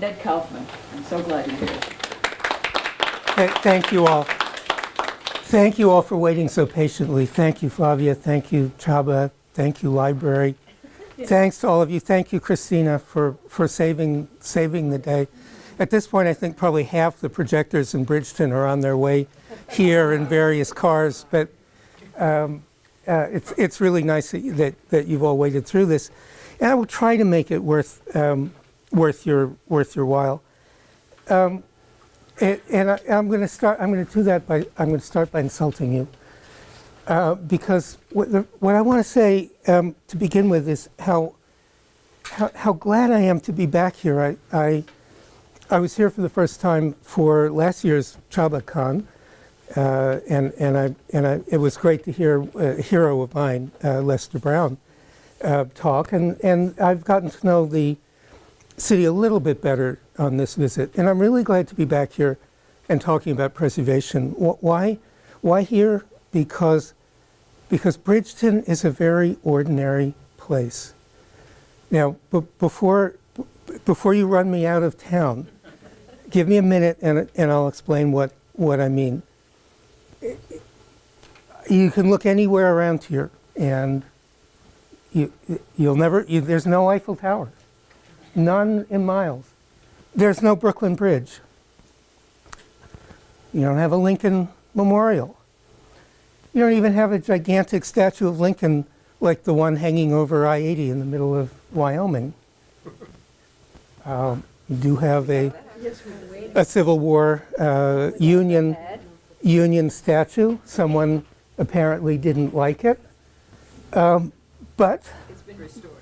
Ned Kaufman. I'm so glad you're here. Thank you all. Thank you all for waiting so patiently. Thank you, Flavia. Thank you, Chaba. Thank you, Library. Thanks to all of you. Thank you, Christina, for saving the day. At this point, I think probably half the projectors in Bridgeton are on their way here in various cars, but it's really nice that you've all waited through this, and I will try to make it worth your while. I'm going to start. I'm going to do that by. I'm going to start by insulting you, because what I want to say to begin with is how glad I am to be back here. I was here for the first time for last year's CHABACon, and it was great to hear a hero of mine, Lester Brown, talk, and I've gotten to know the city a little bit better on this visit, and I'm really glad to be back here and talking about preservation. Why here? Because Bridgeton is a very ordinary place. Now, before you run me out of town, give me a minute and I'll explain what I mean. You can look anywhere around here, and you'll never. There's no Eiffel Tower. None in miles. There's no Brooklyn Bridge. You don't have a Lincoln Memorial. You don't even have a gigantic statue of Lincoln like the one hanging over I-80 in the middle of Wyoming. You do have a Civil War Union statue. Someone apparently didn't like it. But It's been restored.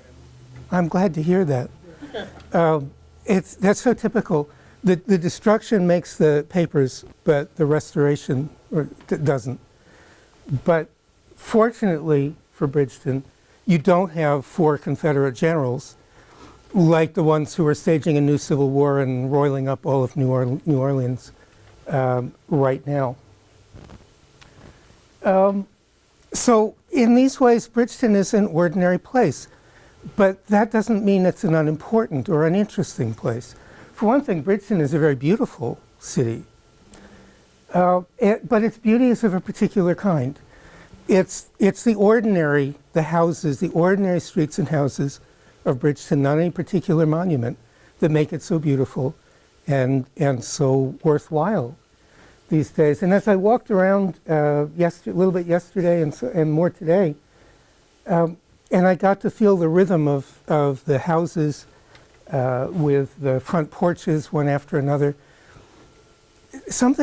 I'm glad to hear that. That's so typical. The destruction makes the papers, but the restoration doesn't. But fortunately for Bridgeton, you don't have 4 Confederate generals like the ones who are staging a new civil war and roiling up all of New Orleans right now. So in these ways, Bridgeton is an ordinary place. But that doesn't mean it's an unimportant or uninteresting place. For one thing, Bridgeton is a very beautiful city. But its beauty is of a particular kind. It's the ordinary, the houses, the ordinary streets and houses of Bridgeton, not any particular monument, that make it so beautiful and so worthwhile these days. And as I walked around a little bit yesterday and more today, and I got to feel the rhythm of the houses with the front porches one after another. Some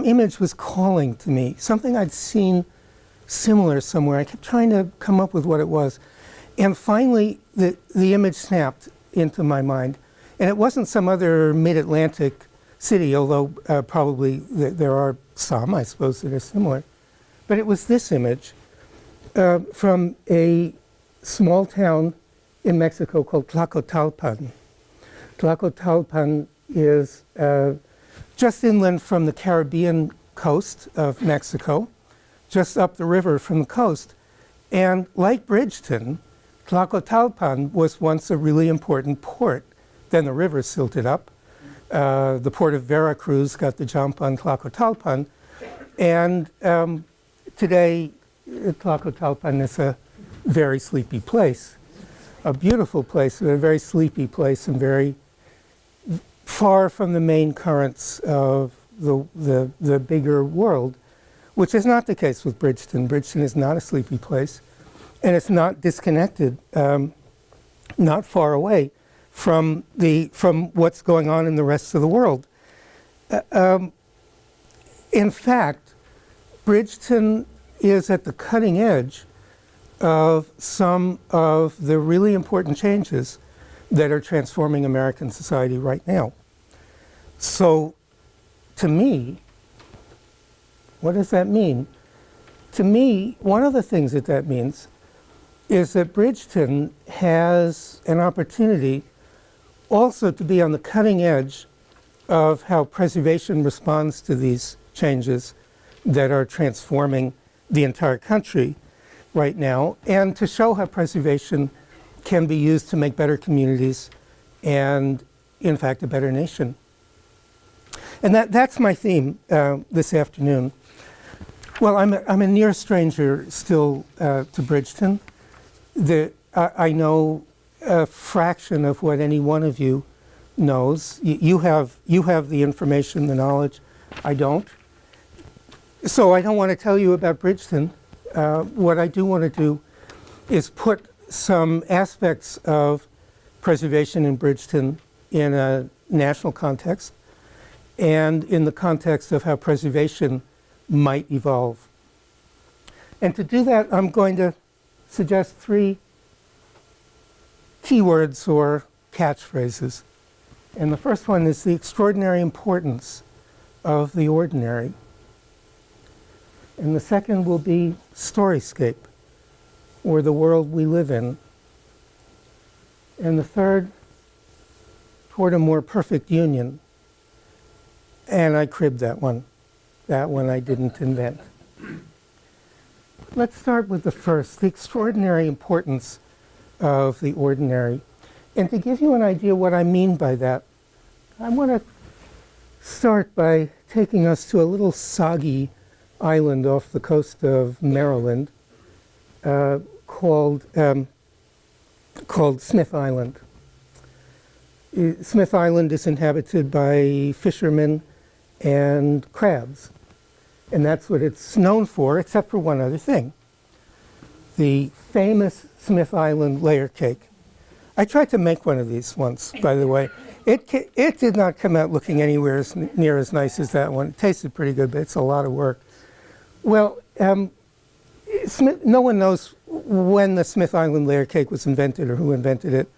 image was calling to me, something I'd seen similar somewhere. I kept trying to come up with what it was. And finally, the image snapped into my mind. And it wasn't some other mid-Atlantic city, although probably there are some, I suppose, that are similar. But it was this image. From a small town in Mexico called Tlacotalpan. Tlacotalpan is just inland from the Caribbean coast of Mexico, just up the river from the coast. And like Bridgeton, Tlacotalpan was once a really important port. Then the river silted up. The port of Veracruz got the jump on Tlacotalpan. And today, Tlacotalpan is a very sleepy place, a beautiful place, but a very sleepy place, and very far from the main currents of the bigger world, which is not the case with Bridgeton. Bridgeton is not a sleepy place, and it's not disconnected, not far away from what's going on in the rest of the world. In fact, Bridgeton is at the cutting edge of some of the really important changes that are transforming American society right now. So, to me, what does that mean? To me, one of the things that means is that Bridgeton has an opportunity also to be on the cutting edge of how preservation responds to these changes that are transforming the entire country right now, and to show how preservation can be used to make better communities and in fact, a better nation. And that's my theme this afternoon. Well, I'm a near stranger still to Bridgeton. I know a fraction of what any one of you knows. You have the information, the knowledge. I don't. So I don't want to tell you about Bridgeton. What I do want to do is put some aspects of preservation in Bridgeton in a national context and in the context of how preservation might evolve. And to do that, I'm going to suggest 3 keywords or catchphrases. And the first one is the extraordinary importance of the ordinary. And the second will be storyscape, or the world we live in. And the third, toward a more perfect union. And I cribbed that one. That one I didn't invent. Let's start with the first, the extraordinary importance of the ordinary. And to give you an idea what I mean by that, I want to start by taking us to a little soggy island off the coast of Maryland called Smith Island. Smith Island is inhabited by fishermen and crabs. And that's what it's known for, except for one other thing. The famous Smith Island layer cake. I tried to make one of these once, by the way. It did not come out looking anywhere near as nice as that one. It tasted pretty good, but it's a lot of work. Well, no one knows when the Smith Island layer cake was invented or who invented it.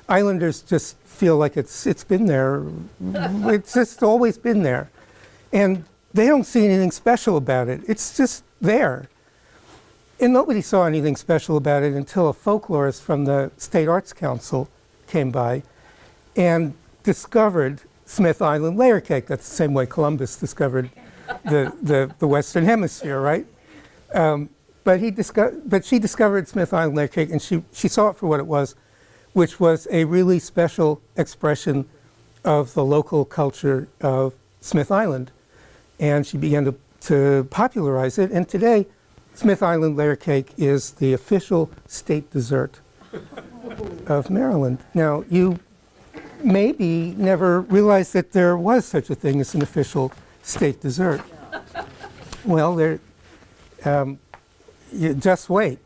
Islanders just feel like it's been there. It's just always been there. And they don't see anything special about it. It's just there. And nobody saw anything special about it until a folklorist from the State Arts Council came by and discovered Smith Island layer cake. That's the same way Columbus discovered the Western Hemisphere, right? But she discovered Smith Island layer cake, and she saw it for what it was, which was a really special expression of the local culture of Smith Island. And she began to popularize it, and today Smith Island layer cake is the official state dessert of Maryland. Now, you maybe never realized that there was such a thing as an official state dessert. Well, you just wait,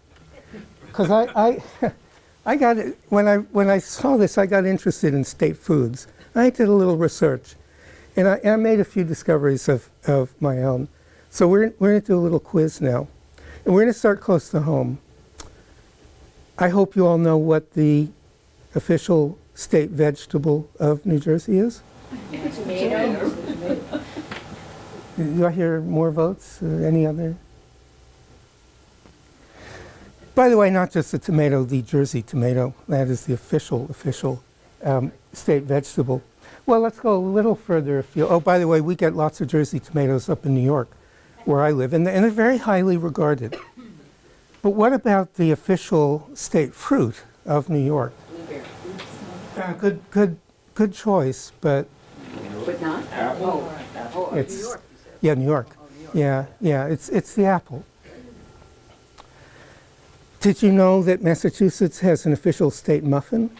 because I got it when I saw this. I got interested in state foods. I did a little research, and I made a few discoveries of my own. So we're going to do a little quiz now. And we're going to start close to home. I hope you all know what the official state vegetable of New Jersey is. Tomato. Do I hear more votes? Any other? By the way, not just the tomato, the Jersey tomato. That is the official state vegetable. Well, let's go a little further afield. Oh, by the way, we get lots of Jersey tomatoes up in New York, where I live, and they're very highly regarded. But what about the official state fruit of New York? Blueberry. Good choice, but But not? Apple. Oh, it's New York. yeah, New York. Oh, New York. Yeah, it's the apple. Did you know that Massachusetts has an official state muffin?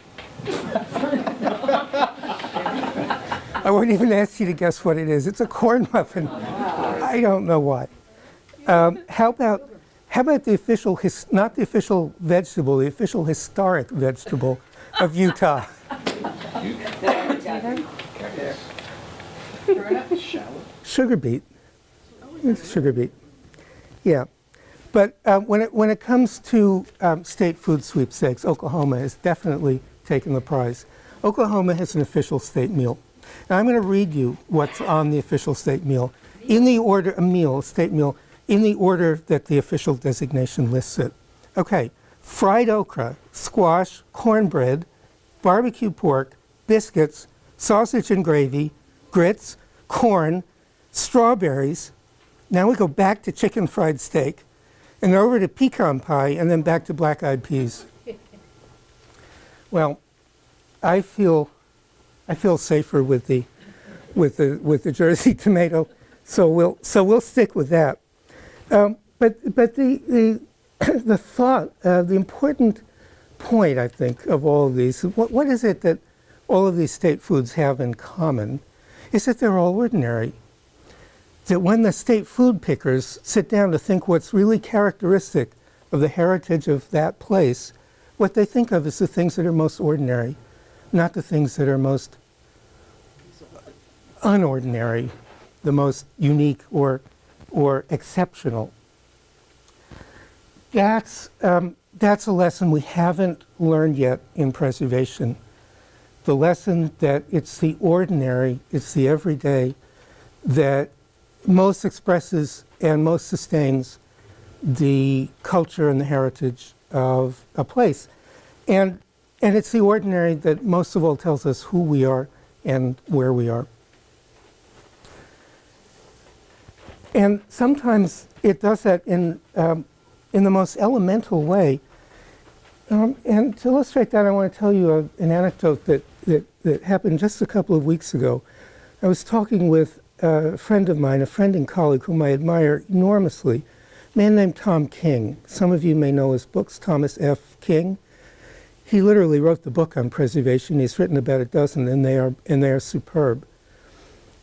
I won't even ask you to guess what it is. It's a corn muffin. I don't know why. How about the official, not the official vegetable, the official historic vegetable of Utah? Sugar beet. It's sugar beet. Yeah. But when it comes to state food sweepstakes, Oklahoma has definitely taken the prize. Oklahoma has an official state meal. Now I'm going to read you what's on the official state meal in the order, state meal, in the order that the official designation lists it. Okay, fried okra, squash, cornbread, barbecue pork, biscuits, sausage and gravy, grits, corn, strawberries. Now we go back to chicken fried steak, and over to pecan pie, and then back to black-eyed peas. Well, I feel I feel safer with the Jersey tomato, so we'll stick with that. But the the thought, the important point, I think, of all of these, what is it that all of these state foods have in common, is that they're all ordinary. That when the state food pickers sit down to think what's really characteristic of the heritage of that place, what they think of is the things that are most ordinary, not the things that are most unordinary, the most unique or exceptional. That's a lesson we haven't learned yet in preservation. The lesson that it's the ordinary, it's the everyday that most expresses and most sustains the culture and the heritage of a place. And it's the ordinary that most of all tells us who we are and where we are. And sometimes it does that in the most elemental way. And to illustrate that, I want to tell you an anecdote that happened just a couple of weeks ago. I was talking with a friend of mine, a friend and colleague whom I admire enormously, a man named Tom King. Some of you may know his books, Thomas F. King. He literally wrote the book on preservation. He's written about a dozen, and they are superb.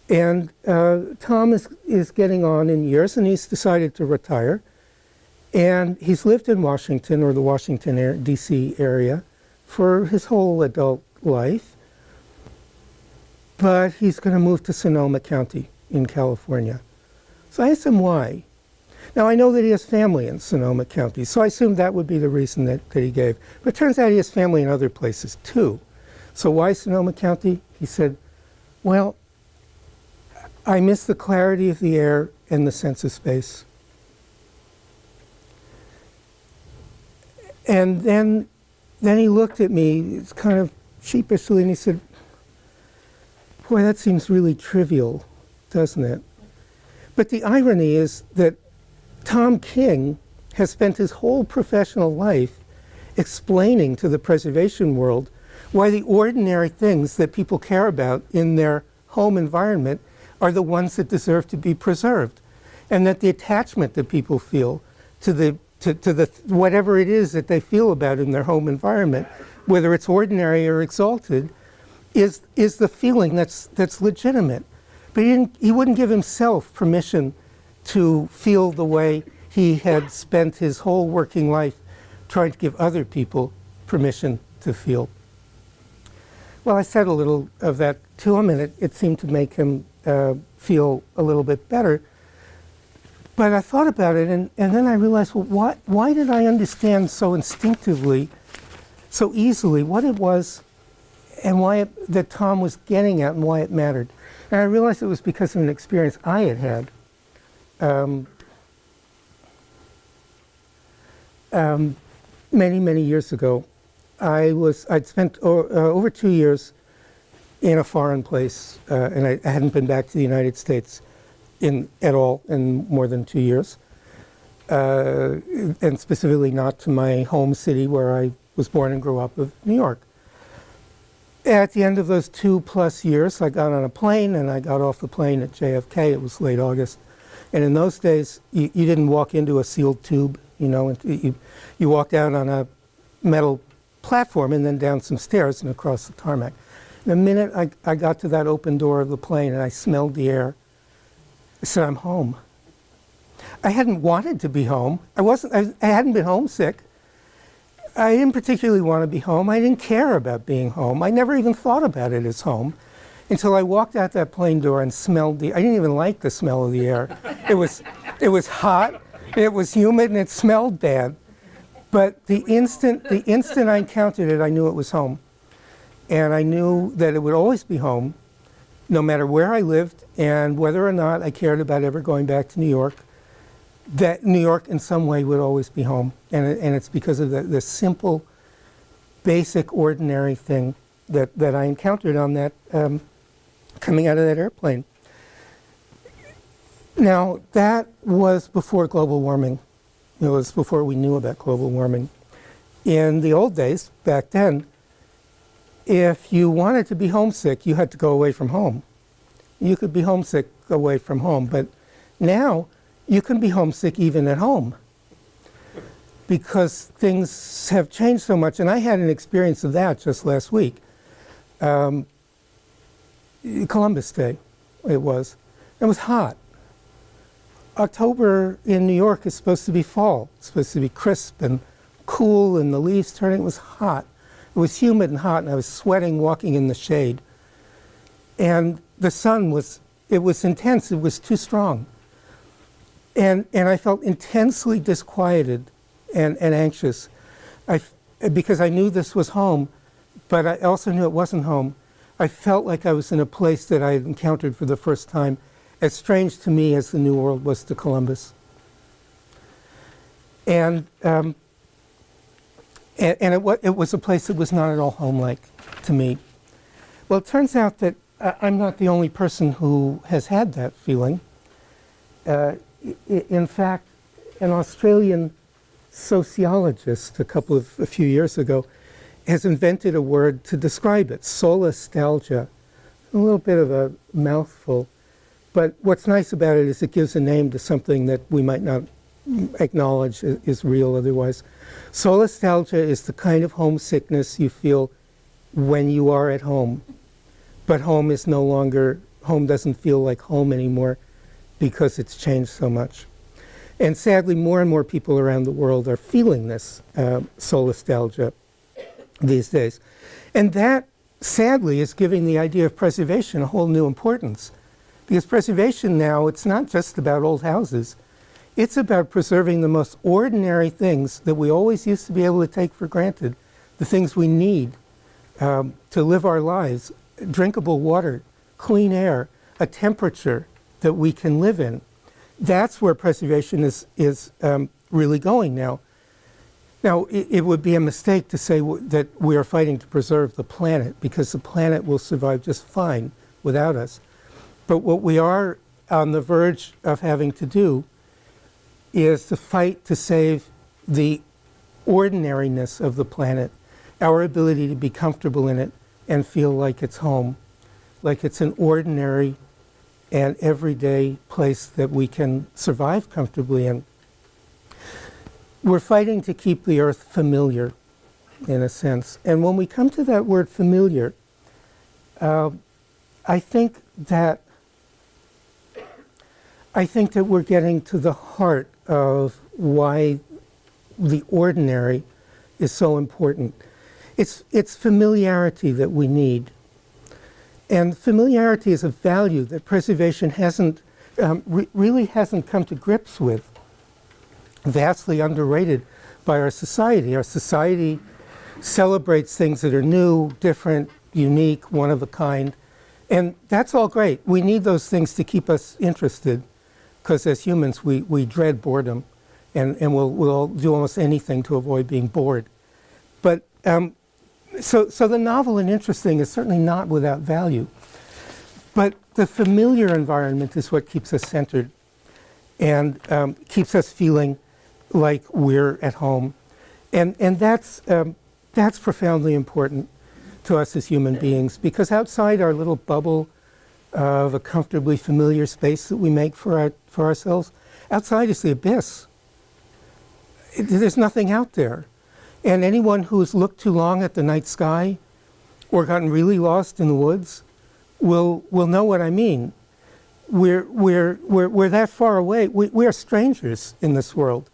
And Tom is getting on in years, and he's decided to retire. And he's lived in Washington, or the Washington, D.C. area, for his whole adult life. But he's going to move to Sonoma County in California. So I asked him why. Now, I know that he has family in Sonoma County, so I assumed that would be the reason that he gave. But it turns out he has family in other places, too. So why Sonoma County? He said, well, I miss the clarity of the air and the sense of space. And then he looked at me, it's kind of sheepishly, and he said, boy, that seems really trivial, doesn't it? But the irony is that Tom King has spent his whole professional life explaining to the preservation world why the ordinary things that people care about in their home environment are the ones that deserve to be preserved. And that the attachment that people feel to the whatever it is that they feel about in their home environment, whether it's ordinary or exalted, is the feeling that's legitimate. But he wouldn't give himself permission to feel the way he had spent his whole working life trying to give other people permission to feel. Well, I said a little of that to him, and it seemed to make him feel a little bit better. But I thought about it, and then I realized, well, why did I understand so instinctively, so easily, what it was and why that Tom was getting at and why it mattered? And I realized it was because of an experience I had had. Many, many years ago, I'd spent over 2 years in a foreign place, and I hadn't been back to the United States at all in more than 2 years, and specifically not to my home city where I was born and grew up of New York. At the end of those 2+ years, I got on a plane, and I got off the plane at JFK. It was late August. And in those days, you didn't walk into a sealed tube, and you walked out on a metal platform and then down some stairs and across the tarmac. The minute I got to that open door of the plane and I smelled the air, I said, I'm home. I hadn't wanted to be home. I hadn't been homesick. I didn't particularly want to be home. I didn't care about being home. I never even thought about it as home until I walked out that plane door and smelled I didn't even like the smell of the air. It was hot, it was humid, and it smelled bad. But the instant I encountered it, I knew it was home. And I knew that it would always be home, no matter where I lived and whether or not I cared about ever going back to New York, that New York in some way would always be home. And it's because of the simple, basic, ordinary thing that I encountered on that, coming out of that airplane. Now, that was before global warming. It was before we knew about global warming. In the old days, back then, if you wanted to be homesick, you had to go away from home. You could be homesick away from home, but now you can be homesick even at home because things have changed so much. And I had an experience of that just last week. Columbus Day, it was. It was hot. October in New York is supposed to be fall. It's supposed to be crisp and cool and the leaves turning. It was hot. It was humid and hot, and I was sweating walking in the shade. And the sun was intense. It was too strong. And I felt intensely disquieted and anxious because I knew this was home, but I also knew it wasn't home. I felt like I was in a place that I had encountered for the first time, as strange to me as the New World was to Columbus. And it was a place that was not at all home-like to me. Well, it turns out that I'm not the only person who has had that feeling. In fact, an Australian sociologist a few years ago has invented a word to describe it, solastalgia. A little bit of a mouthful, but what's nice about it is it gives a name to something that we might not acknowledge is real otherwise. Solastalgia is the kind of homesickness you feel when you are at home, but home doesn't feel like home anymore because it's changed so much. And sadly, more and more people around the world are feeling this solastalgia these days. And that, sadly, is giving the idea of preservation a whole new importance. Because preservation now, it's not just about old houses. It's about preserving the most ordinary things that we always used to be able to take for granted, the things we need to live our lives: drinkable water, clean air, a temperature that we can live in. That's where preservation is really going now. Now, it would be a mistake to say that we are fighting to preserve the planet, because the planet will survive just fine without us. But what we are on the verge of having to do is to fight to save the ordinariness of the planet, our ability to be comfortable in it and feel like it's home, like it's an ordinary and everyday place that we can survive comfortably in. We're fighting to keep the earth familiar, in a sense. And when we come to that word familiar, I think that we're getting to the heart of why the ordinary is so important. It's familiarity that we need. And familiarity is a value that preservation really hasn't come to grips with. Vastly underrated by our society. Our society celebrates things that are new, different, unique, one of a kind. And that's all great. We need those things to keep us interested, because as humans, we dread boredom, and we'll do almost anything to avoid being bored. But so the novel and interesting is certainly not without value. But the familiar environment is what keeps us centered and keeps us feeling like we're at home. And that's profoundly important to us as human beings, because outside our little bubble of a comfortably familiar space that we make for ourselves, outside is the abyss. There's nothing out there. And anyone who's looked too long at the night sky or gotten really lost in the woods will know what I mean. We're that far away. We are strangers in this world.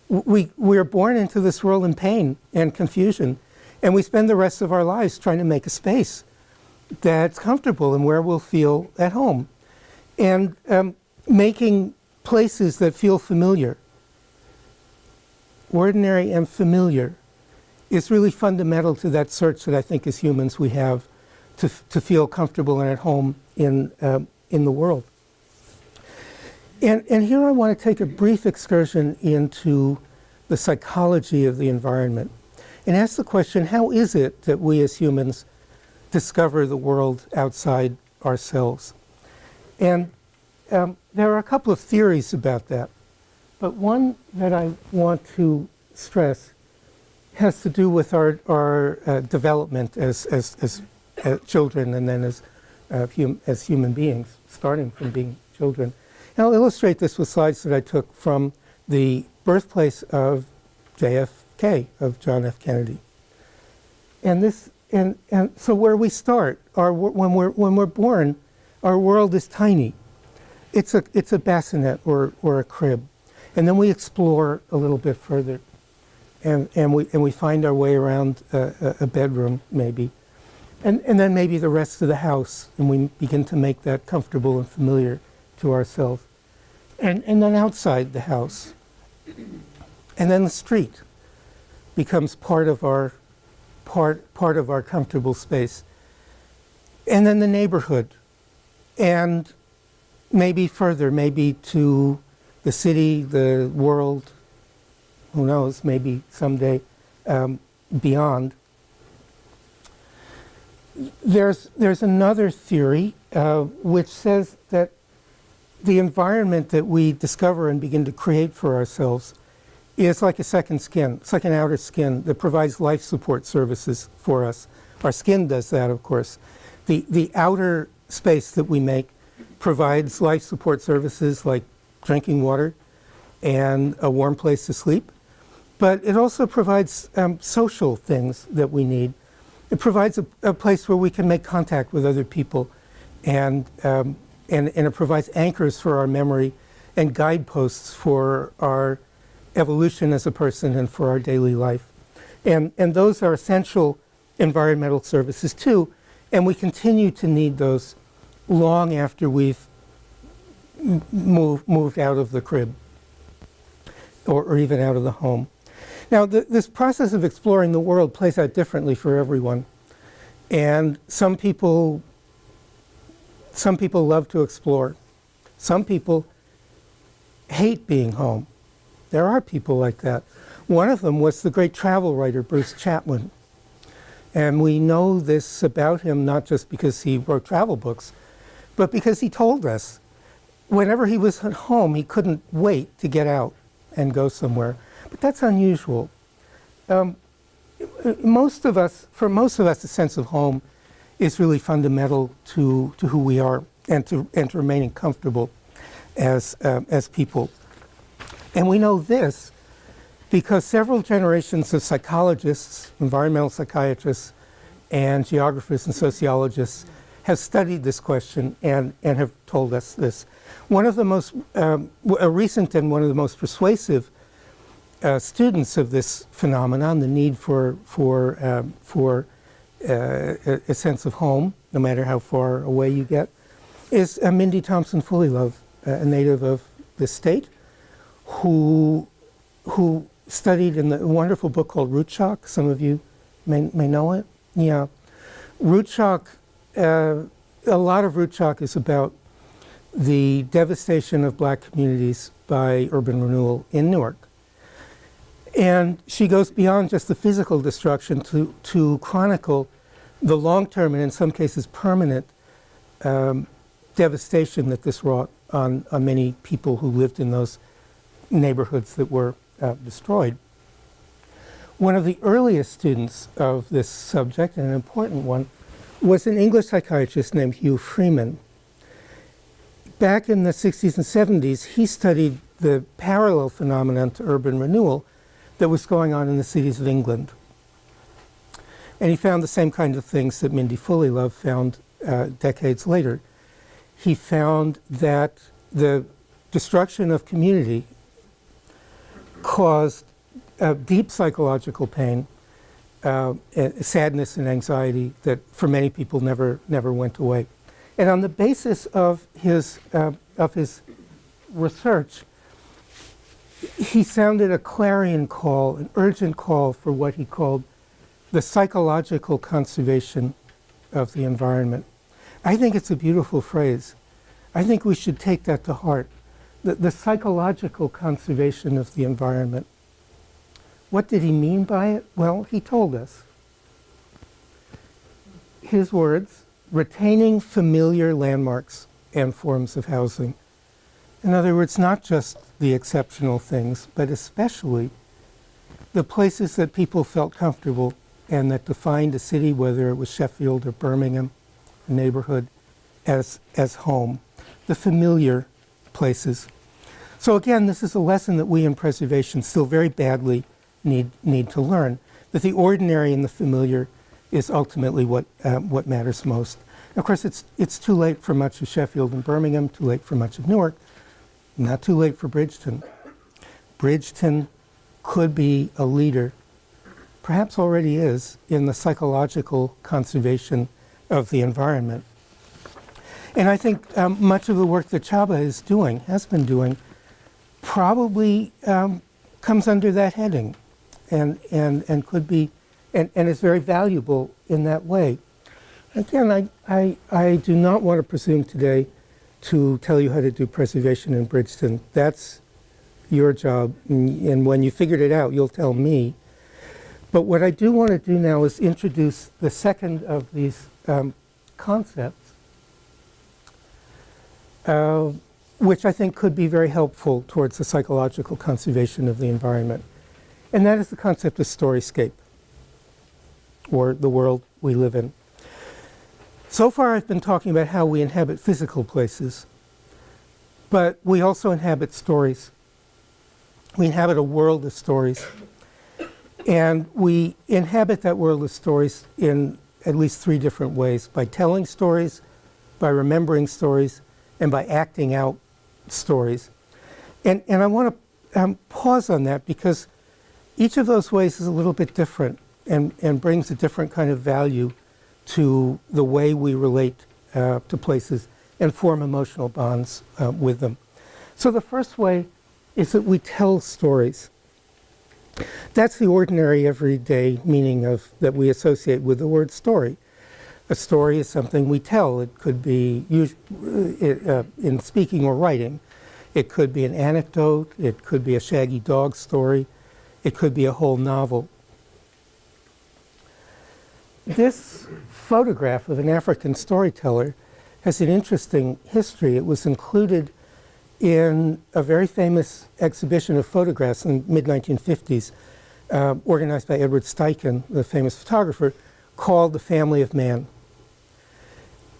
We are born into this world in pain and confusion, and we spend the rest of our lives trying to make a space that's comfortable and where we'll feel at home, and making places that feel familiar, ordinary and familiar, is really fundamental to that search that I think as humans we have to feel comfortable and at home in the world. And here I want to take a brief excursion into the psychology of the environment and ask the question, how is it that we as humans discover the world outside ourselves? And there are a couple of theories about that, but one that I want to stress has to do with our development as children and then as human beings, starting from being children. And I'll illustrate this with slides that I took from the birthplace of JFK, of John F. Kennedy. And so where we start, when we're born, our world is tiny. It's a bassinet or a crib, and then we explore a little bit further, and we find our way around a bedroom maybe, and then maybe the rest of the house, and we begin to make that comfortable and familiar to ourselves, and then outside the house, and then the street becomes part of our comfortable space, and then the neighborhood, and maybe further, maybe to the city, the world, who knows, maybe someday beyond. There's another theory which says that the environment that we discover and begin to create for ourselves is like a second skin. It's like an outer skin that provides life support services for us. Our skin does that, of course. The outer space that we make provides life support services like drinking water and a warm place to sleep. But it also provides social things that we need. It provides a place where we can make contact with other people, and it provides anchors for our memory and guideposts for our evolution as a person and for our daily life. And those are essential environmental services too, and we continue to need those long after we've moved out of the crib or even out of the home. Now, this process of exploring the world plays out differently for everyone. And some people love to explore. Some people hate being home. There are people like that. One of them was the great travel writer, Bruce Chatwin. And we know this about him not just because he wrote travel books, but because he told us whenever he was at home, he couldn't wait to get out and go somewhere. But that's unusual. For most of us, the sense of home is really fundamental to who we are and to remaining comfortable as people. And we know this because several generations of psychologists, environmental psychiatrists, and geographers and sociologists have studied this question and have told us this. One of the most recent and one of the most persuasive students of this phenomenon, the need for a sense of home, no matter how far away you get, is Mindy Thompson-Fullilove, a native of the state, who studied in the wonderful book called Root Shock. Some of you may know it. Yeah, Root Shock. A lot of Root Shock is about the devastation of black communities by urban renewal in Newark. And she goes beyond just the physical destruction to chronicle the long-term and in some cases permanent devastation that this wrought on many people who lived in those neighborhoods that were destroyed. One of the earliest students of this subject, and an important one, was an English psychiatrist named Hugh Freeman. Back in the 60s and 70s, he studied the parallel phenomenon to urban renewal that was going on in the cities of England. And he found the same kind of things that Mindy Fullilove found decades later. He found that the destruction of community caused deep psychological pain, sadness and anxiety that for many people never went away. And on the basis of his research, he sounded a clarion call, an urgent call for what he called the psychological conservation of the environment. I think it's a beautiful phrase. I think we should take that to heart. The psychological conservation of the environment. What did he mean by it? Well, he told us. His words, retaining familiar landmarks and forms of housing. In other words, not just the exceptional things, but especially the places that people felt comfortable and that defined a city, whether it was Sheffield or Birmingham, a neighborhood, as home, the familiar places. So again, this is a lesson that we in preservation still very badly need to learn, that the ordinary and the familiar is ultimately what matters most. Of course, it's too late for much of Sheffield and Birmingham, too late for much of Newark, not too late for Bridgeton. Bridgeton could be a leader, perhaps already is, in the psychological conservation of the environment. And I think much of the work that CHABA has been doing, probably comes under that heading and could be, and is very valuable in that way. Again, I do not want to presume today to tell you how to do preservation in Bridgeton. That's your job, and when you figured it out, you'll tell me. But what I do want to do now is introduce the second of these concepts, which I think could be very helpful towards the psychological conservation of the environment. And that is the concept of storyscape, or the world we live in. So far I've been talking about how we inhabit physical places, but we also inhabit stories. We inhabit a world of stories. And we inhabit that world of stories in at least three different ways: by telling stories, by remembering stories, and by acting out stories. And I want to pause on that, because each of those ways is a little bit different and brings a different kind of value to the way we relate to places and form emotional bonds with them. So the first way is that we tell stories. That's the ordinary, everyday meaning of that we associate with the word story. A story is something we tell. It could be in speaking or writing. It could be an anecdote. It could be a shaggy dog story. It could be a whole novel. This photograph of an African storyteller has an interesting history. It was included in a very famous exhibition of photographs in the mid-1950s, organized by Edward Steichen, the famous photographer, called The Family of Man.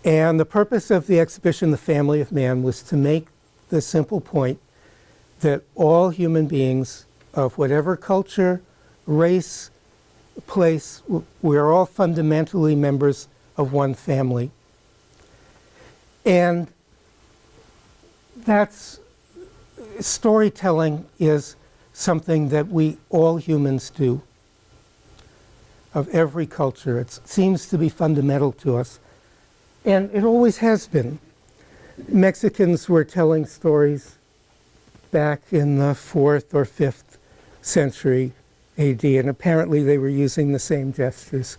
And the purpose of the exhibition, The Family of Man, was to make the simple point that all human beings of whatever culture, race, place, we are all fundamentally members of one family. And that's, storytelling is something that we, all humans, do, of every culture. It seems to be fundamental to us, and it always has been. Mexicans were telling stories back in the 4th or 5th century AD, and apparently they were using the same gestures.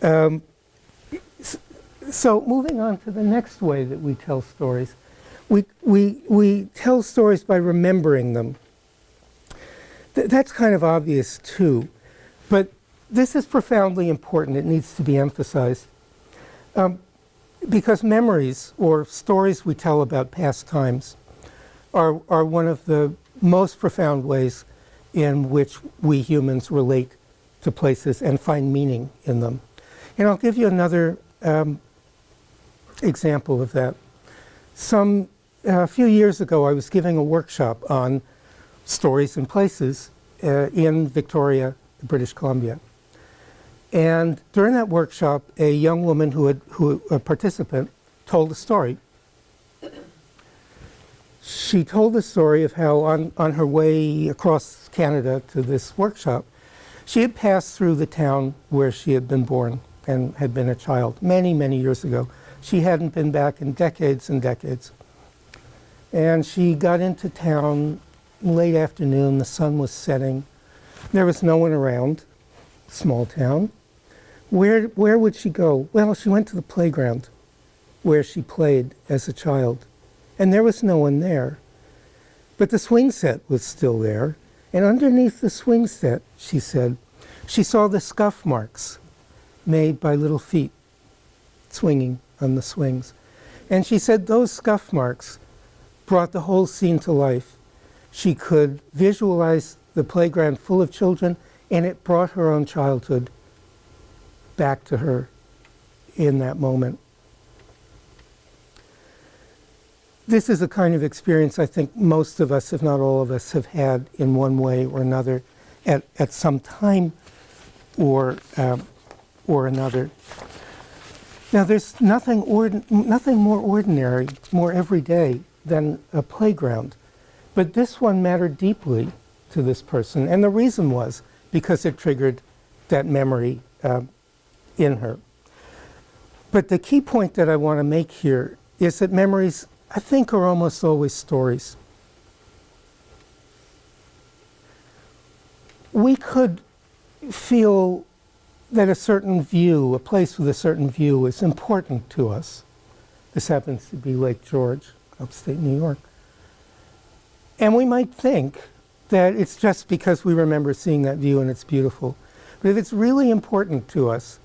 So moving on to the next way that we tell stories. We tell stories by remembering them. That's kind of obvious too, but this is profoundly important. It needs to be emphasized. Because memories, or stories we tell about past times, are one of the most profound ways in which we humans relate to places and find meaning in them. And I'll give you another example of that. A few years ago, I was giving a workshop on stories and places in Victoria, British Columbia. And during that workshop, a young woman a participant, told a story. She told the story of how on her way across Canada to this workshop, she had passed through the town where she had been born and had been a child many, many years ago. She hadn't been back in decades and decades. And she got into town late afternoon, the sun was setting. There was no one around, small town. Where would she go? Well, she went to the playground where she played as a child. And there was no one there. But the swing set was still there. And underneath the swing set, she said, she saw the scuff marks made by little feet swinging on the swings. And she said those scuff marks brought the whole scene to life. She could visualize the playground full of children, and it brought her own childhood back to her in that moment. This is a kind of experience I think most of us, if not all of us, have had in one way or another at some time or another. Now, there's nothing more ordinary, more everyday than a playground. But this one mattered deeply to this person. And the reason was because it triggered that memory in her. But the key point that I want to make here is that memories, I think, are almost always stories. We could feel that a certain view, a place with a certain view, is important to us. This happens to be Lake George, upstate New York. And we might think that it's just because we remember seeing that view and it's beautiful. But if it's really important to us,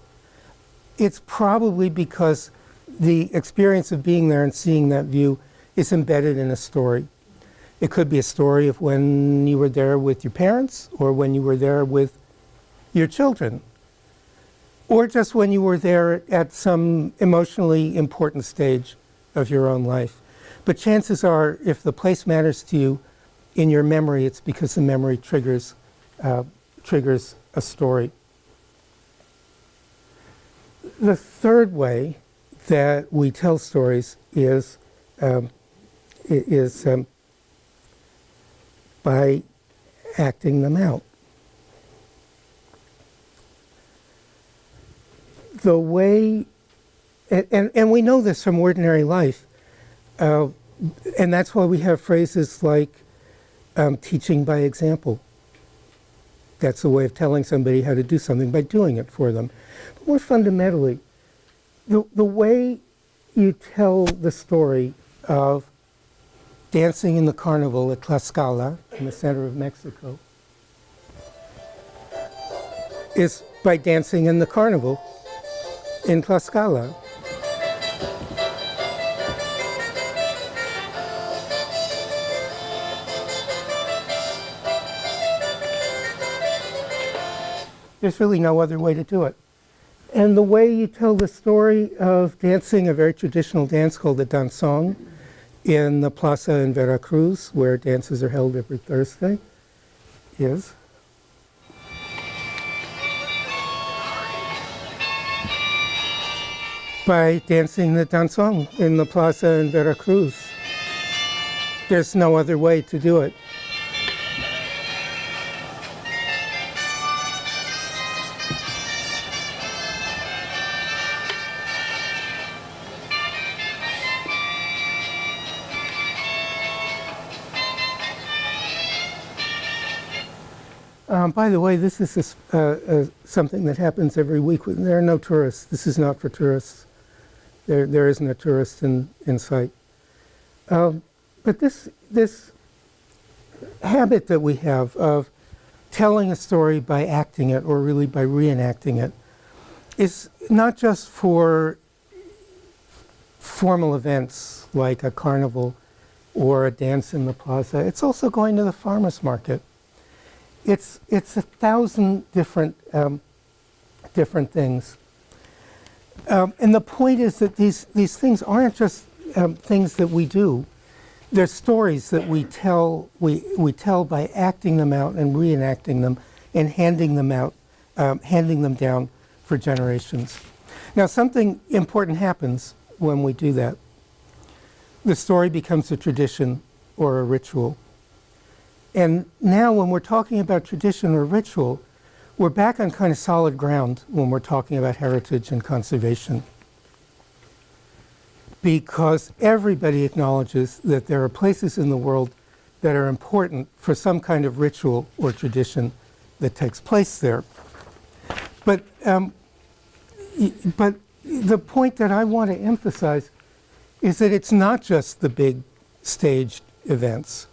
it's probably because the experience of being there and seeing that view is embedded in a story. It could be a story of when you were there with your parents, or when you were there with your children, or just when you were there at some emotionally important stage of your own life. But chances are, if the place matters to you in your memory, it's because the memory triggers a story. The third way that we tell stories is by acting them out. The way, and we know this from ordinary life, and that's why we have phrases like teaching by example. That's a way of telling somebody how to do something, by doing it for them. But more fundamentally, the way you tell the story of dancing in the carnival at Tlaxcala, in the center of Mexico, is by dancing in the carnival in Tlaxcala. There's really no other way to do it. And the way you tell the story of dancing a very traditional dance called the danzón in the plaza in Veracruz, where dances are held every Thursday, is by dancing the danzón in the plaza in Veracruz. There's no other way to do it. By the way, this is something that happens every week. There are no tourists. This is not for tourists. There isn't a tourist in sight. But this habit that we have of telling a story by acting it, or really by reenacting it, is not just for formal events like a carnival or a dance in the plaza. It's also going to the farmer's market. It's 1,000 different things, and the point is that these things aren't just things that we do. They're stories that we tell. We tell by acting them out and reenacting them and handing them down for generations. Now, something important happens when we do that. The story becomes a tradition or a ritual. And now when we're talking about tradition or ritual, we're back on kind of solid ground when we're talking about heritage and conservation. Because everybody acknowledges that there are places in the world that are important for some kind of ritual or tradition that takes place there. But the point that I want to emphasize is that it's not just the big staged events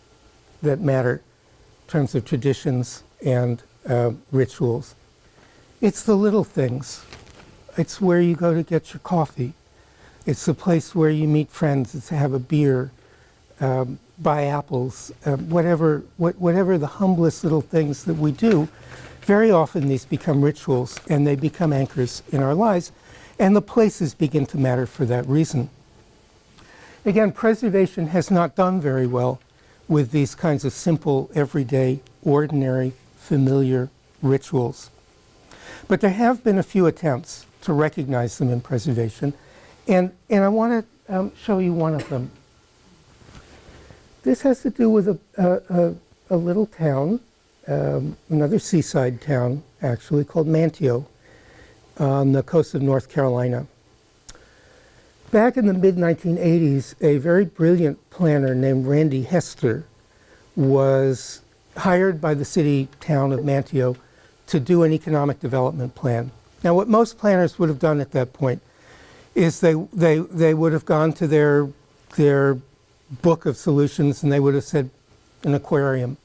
that matter in terms of traditions and rituals. It's the little things. It's where you go to get your coffee. It's the place where you meet friends to have a beer. buy apples, whatever the humblest little things that we do, very often these become rituals and they become anchors in our lives, and the places begin to matter for that reason. Again, preservation has not done very well with these kinds of simple, everyday, ordinary, familiar rituals. But there have been a few attempts to recognize them in preservation, and I want to show you one of them. This has to do with a little town, another seaside town actually, called Manteo on the coast of North Carolina. Back in the mid-1980s, a very brilliant planner named Randy Hester was hired by the city town of Manteo to do an economic development plan. Now, what most planners would have done at that point is they would have gone to their book of solutions and they would have said an aquarium,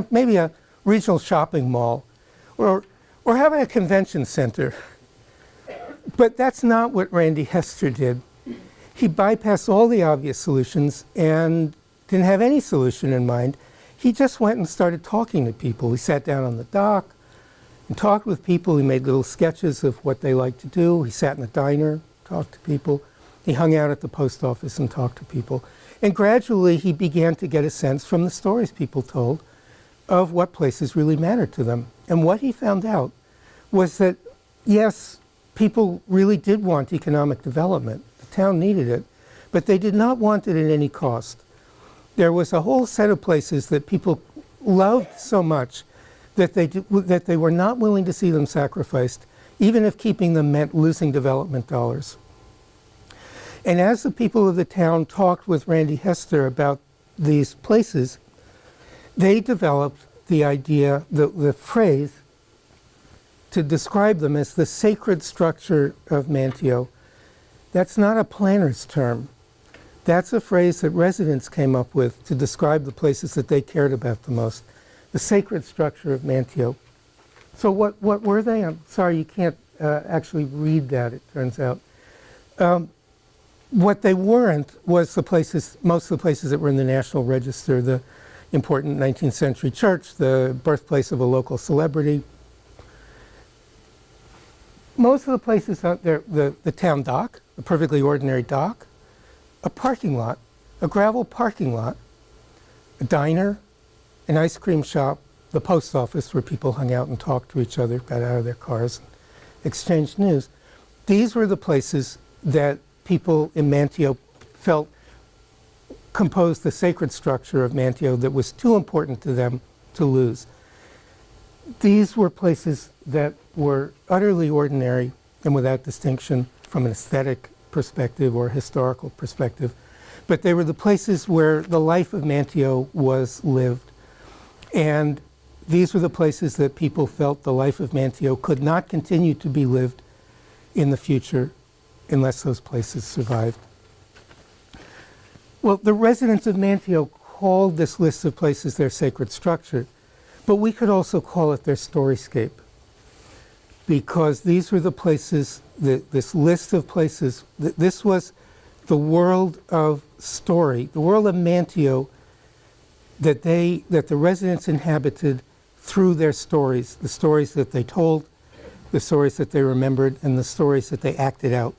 maybe a regional shopping mall, or how about a convention center? But that's not what Randy Hester did. He bypassed all the obvious solutions and didn't have any solution in mind. He just went and started talking to people. He sat down on the dock and talked with people. He made little sketches of what they liked to do. He sat in a diner, talked to people. He hung out at the post office and talked to people. And gradually he began to get a sense from the stories people told of what places really mattered to them. And what he found out was that, yes, people really did want economic development. The town needed it, but they did not want it at any cost. There was a whole set of places that people loved so much that they were not willing to see them sacrificed, even if keeping them meant losing development dollars. And as the people of the town talked with Randy Hester about these places, they developed the idea, the phrase, to describe them as the sacred structure of Manteo. That's not a planner's term. That's a phrase that residents came up with to describe the places that they cared about the most. The sacred structure of Manteo. So what were they? I'm sorry, you can't actually read that, it turns out. What they weren't was the places, most of the places that were in the National Register, the important 19th century church, the birthplace of a local celebrity. Most of the places out there, the town dock, a perfectly ordinary dock, a parking lot, a gravel parking lot, a diner, an ice cream shop, the post office where people hung out and talked to each other, got out of their cars, and exchanged news. These were the places that people in Manteo felt composed the sacred structure of Manteo that was too important to them to lose. These were places that were utterly ordinary and without distinction from an aesthetic perspective or historical perspective, but they were the places where the life of Manteo was lived. And these were the places that people felt the life of Manteo could not continue to be lived in the future unless those places survived. Well, the residents of Manteo called this list of places their sacred structure, but we could also call it their storyscape, because these were the places, this list of places, this was the world of story, the world of Manteo that the residents inhabited through their stories, the stories that they told, the stories that they remembered, and the stories that they acted out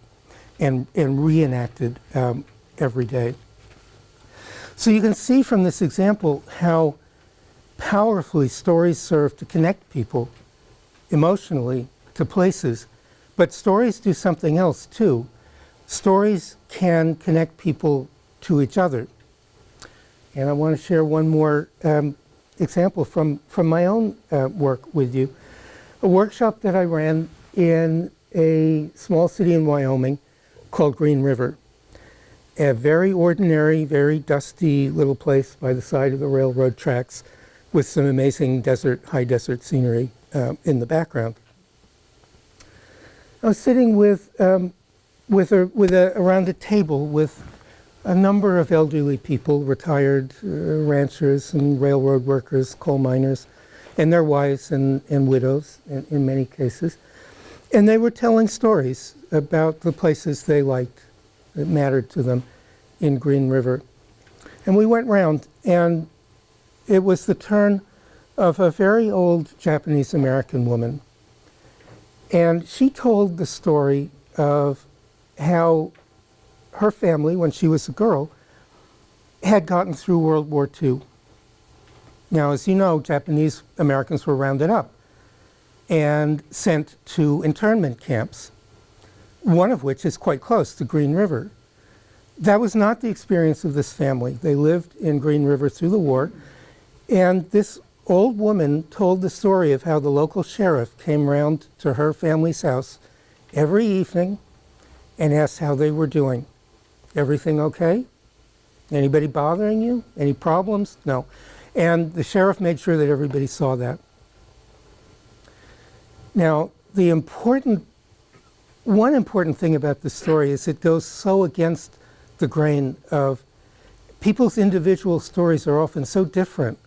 and reenacted every day. So you can see from this example how powerfully stories serve to connect people emotionally to places, but stories do something else too. Stories can connect people to each other. And I want to share one more example from my own work with you. A workshop that I ran in a small city in Wyoming called Green River. A very ordinary, very dusty little place by the side of the railroad tracks with some amazing desert, high desert scenery in the background. I was sitting around a table with a number of elderly people, retired ranchers and railroad workers, coal miners, and their wives and widows in many cases. And they were telling stories about the places they liked, that mattered to them in Green River. And we went round, and it was the turn of a very old Japanese American woman. And she told the story of how her family, when she was a girl, had gotten through World War II. Now, as you know, Japanese Americans were rounded up and sent to internment camps, one of which is quite close to Green River. That was not the experience of this family. They lived in Green River through the war, and this old woman told the story of how the local sheriff came round to her family's house every evening and asked how they were doing. Everything okay? Anybody bothering you? Any problems? No. And the sheriff made sure that everybody saw that. Now, one important thing about this story is it goes so against the grain of people's individual stories are often so different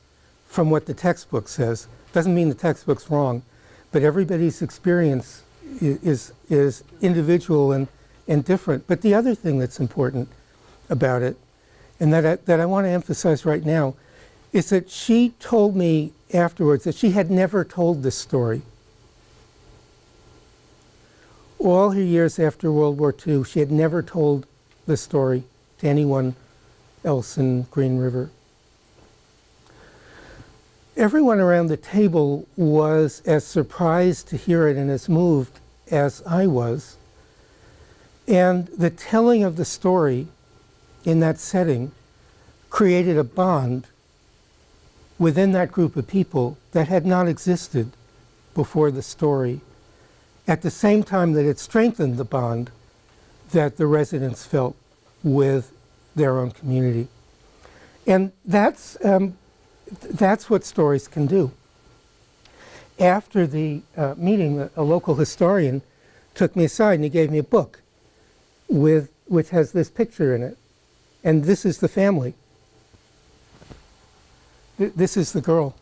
from what the textbook says. Doesn't mean the textbook's wrong, but everybody's experience is individual and different. But the other thing that's important about it, and that I want to emphasize right now, is that she told me afterwards that she had never told this story. All her years after World War II, she had never told the story to anyone else in Green River. Everyone around the table was as surprised to hear it and as moved as I was. And the telling of the story in that setting created a bond within that group of people that had not existed before the story, at the same time that it strengthened the bond that the residents felt with their own community. And that's what stories can do. After the meeting, a local historian took me aside and he gave me a book which has this picture in it. And this is the family. This is the girl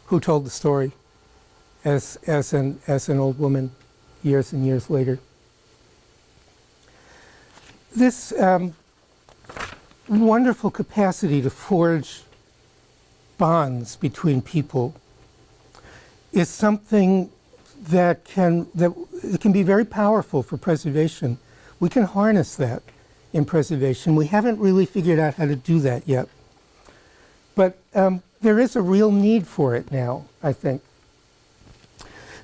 who told the story as an old woman years and years later. This wonderful capacity to forge bonds between people is something that can be very powerful for preservation. We can harness that in preservation. We haven't really figured out how to do that yet. But there is a real need for it now, I think.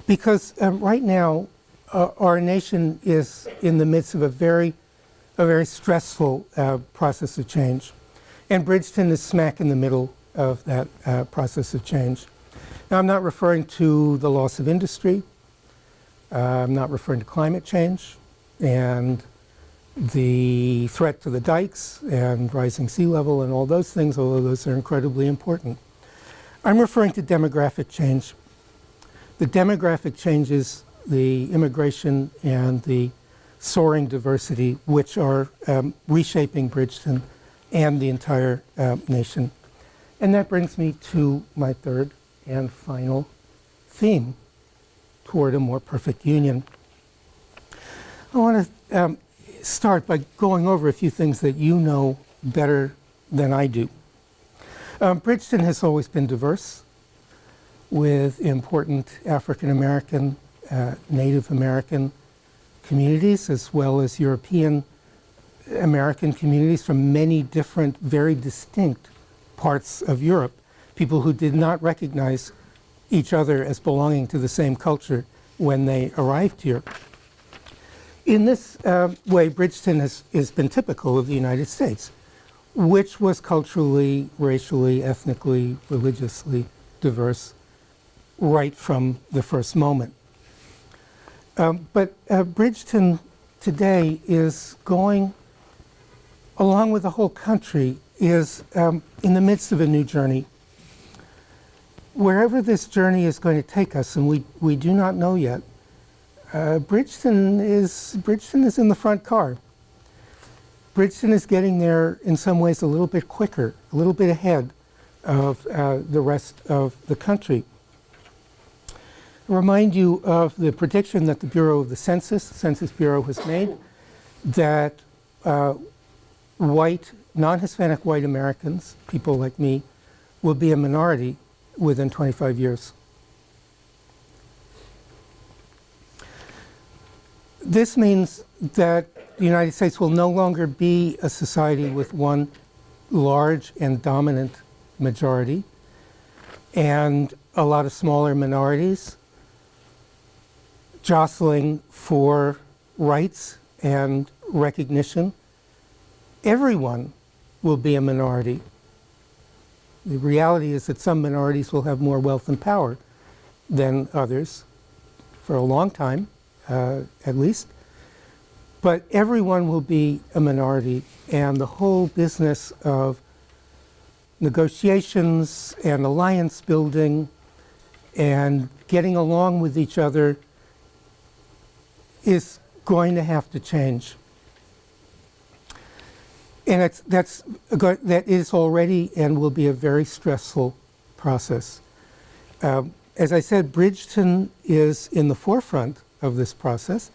Because right now, our nation is in the midst of a very stressful process of change. And Bridgeton is smack in the middle of that process of change. Now, I'm not referring to the loss of industry. I'm not referring to climate change and the threat to the dikes and rising sea level and all those things, although those are incredibly important. I'm referring to demographic change. The demographic changes, the immigration and the soaring diversity, which are reshaping Bridgeton and the entire nation. And that brings me to my third and final theme, toward a more perfect union. I want to start by going over a few things that you know better than I do. Bridgeton has always been diverse, with important African American, Native American communities, as well as European American communities from many different, very distinct parts of Europe, people who did not recognize each other as belonging to the same culture when they arrived here. In this way, Bridgeton has been typical of the United States, which was culturally, racially, ethnically, religiously diverse right from the first moment. But Bridgeton today is going, along with the whole country, is in the midst of a new journey. Wherever this journey is going to take us, and we do not know yet, Bridgeton is in the front car. Bridgeton is getting there in some ways a little bit quicker, a little bit ahead of the rest of the country. I remind you of the prediction that the Bureau of the Census Bureau has made, that white non-Hispanic white Americans, people like me, will be a minority within 25 years. This means that the United States will no longer be a society with one large and dominant majority and a lot of smaller minorities jostling for rights and recognition. Everyone will be a minority. The reality is that some minorities will have more wealth and power than others for a long time, at least. But everyone will be a minority, and the whole business of negotiations and alliance building and getting along with each other is going to have to change. And that is already and will be a very stressful process. As I said, Bridgeton is in the forefront of this process.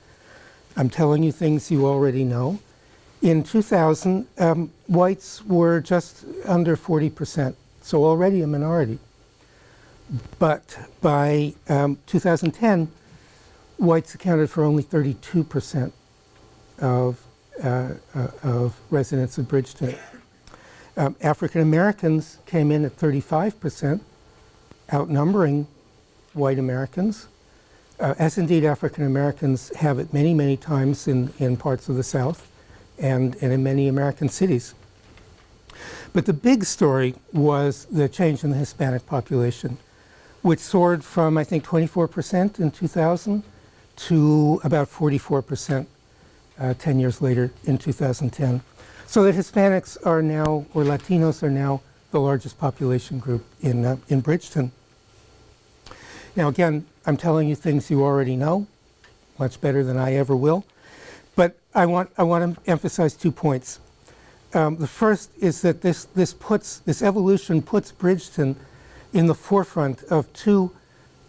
I'm telling you things you already know. In 2000, whites were just under 40%, so already a minority. But by 2010, whites accounted for only 32% of residents of Bridgeton. African Americans came in at 35%, outnumbering white Americans, as indeed African Americans have it many, many times in parts of the South and in many American cities. But the big story was the change in the Hispanic population, which soared from, I think, 24% in 2000 to about 44% 10 years later in 2010. So that Hispanics are now, or Latinos are now, the largest population group in Bridgeton. Now again, I'm telling you things you already know, much better than I ever will. But I want to emphasize 2 points. The first is that this evolution puts Bridgeton in the forefront of 2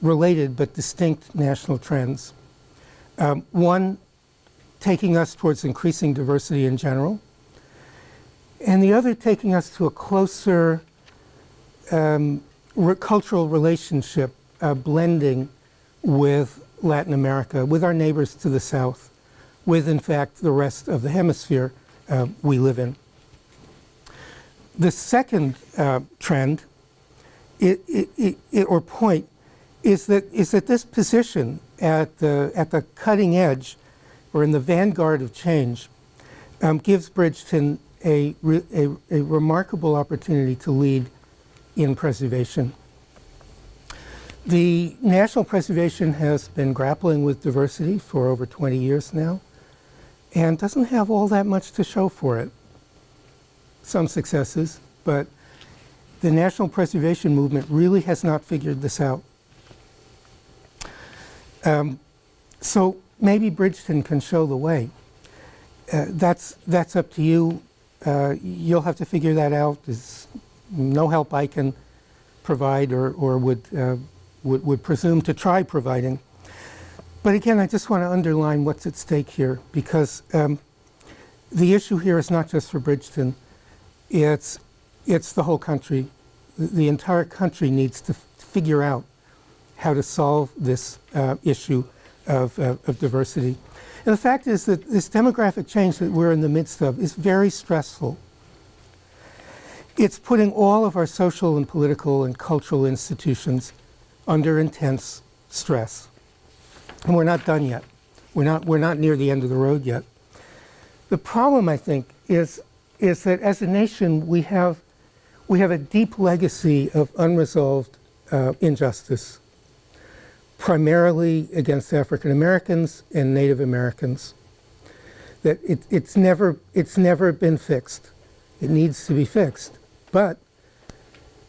related but distinct national trends. One, taking us towards increasing diversity in general, and the other taking us to a closer cultural relationship, blending with Latin America, with our neighbors to the south, with, in fact, the rest of the hemisphere we live in. The second trend or point is that this position at the cutting edge or in the vanguard of change gives Bridgeton a remarkable opportunity to lead in preservation. The National Preservation has been grappling with diversity for over 20 years now and doesn't have all that much to show for it. Some successes, but the National Preservation movement really has not figured this out. So maybe Bridgeton can show the way. That's up to you. You'll have to figure that out. There's no help I can provide or would presume to try providing. But again, I just want to underline what's at stake here, because the issue here is not just for Bridgeton. It's the whole country. The entire country needs to figure out how to solve this issue of diversity. And the fact is that this demographic change that we're in the midst of is very stressful. It's putting all of our social and political and cultural institutions under intense stress. And we're not done yet. We're not near the end of the road yet. The problem, I think, is that as a nation we have a deep legacy of unresolved injustice, primarily against African Americans and Native Americans. That it's never been fixed. It needs to be fixed, but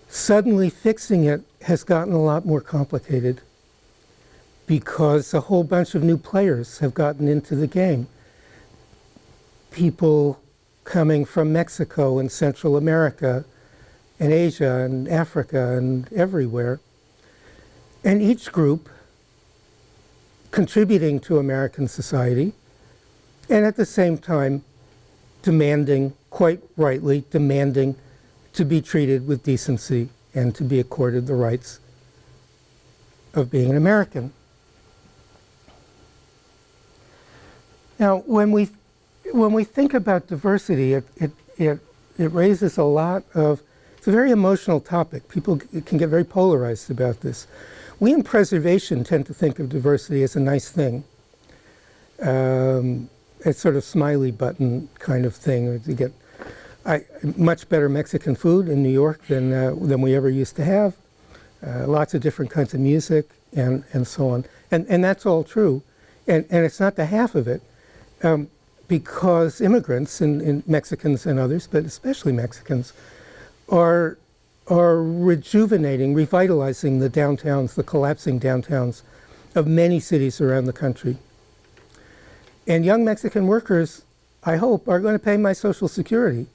suddenly fixing it has gotten a lot more complicated because a whole bunch of new players have gotten into the game. People coming from Mexico and Central America and Asia and Africa and everywhere. And each group contributing to American society and at the same time demanding quite rightly demanding to be treated with decency and to be accorded the rights of being an American. Now, when we think about diversity, it raises a lot of, it's a very emotional topic. People can get very polarized about this. We in preservation tend to think of diversity as a nice thing. It's sort of smiley button kind of thing. Or to get much better Mexican food in New York than we ever used to have. Lots of different kinds of music and so on. And that's all true. And it's not the half of it. Because immigrants, and Mexicans and others, but especially Mexicans, are rejuvenating, revitalizing the downtowns, the collapsing downtowns of many cities around the country. And young Mexican workers, I hope, are going to pay my Social Security,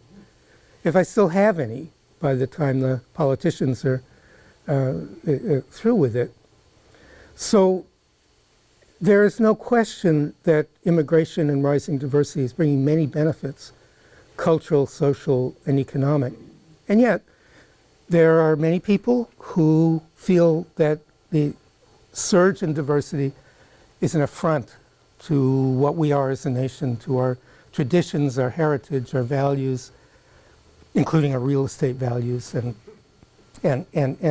if I still have any by the time the politicians are through with it. So there is no question that immigration and rising diversity is bringing many benefits, cultural, social, and economic. And yet, there are many people who feel that the surge in diversity is an affront to what we are as a nation, to our traditions, our heritage, our values, including our real estate values and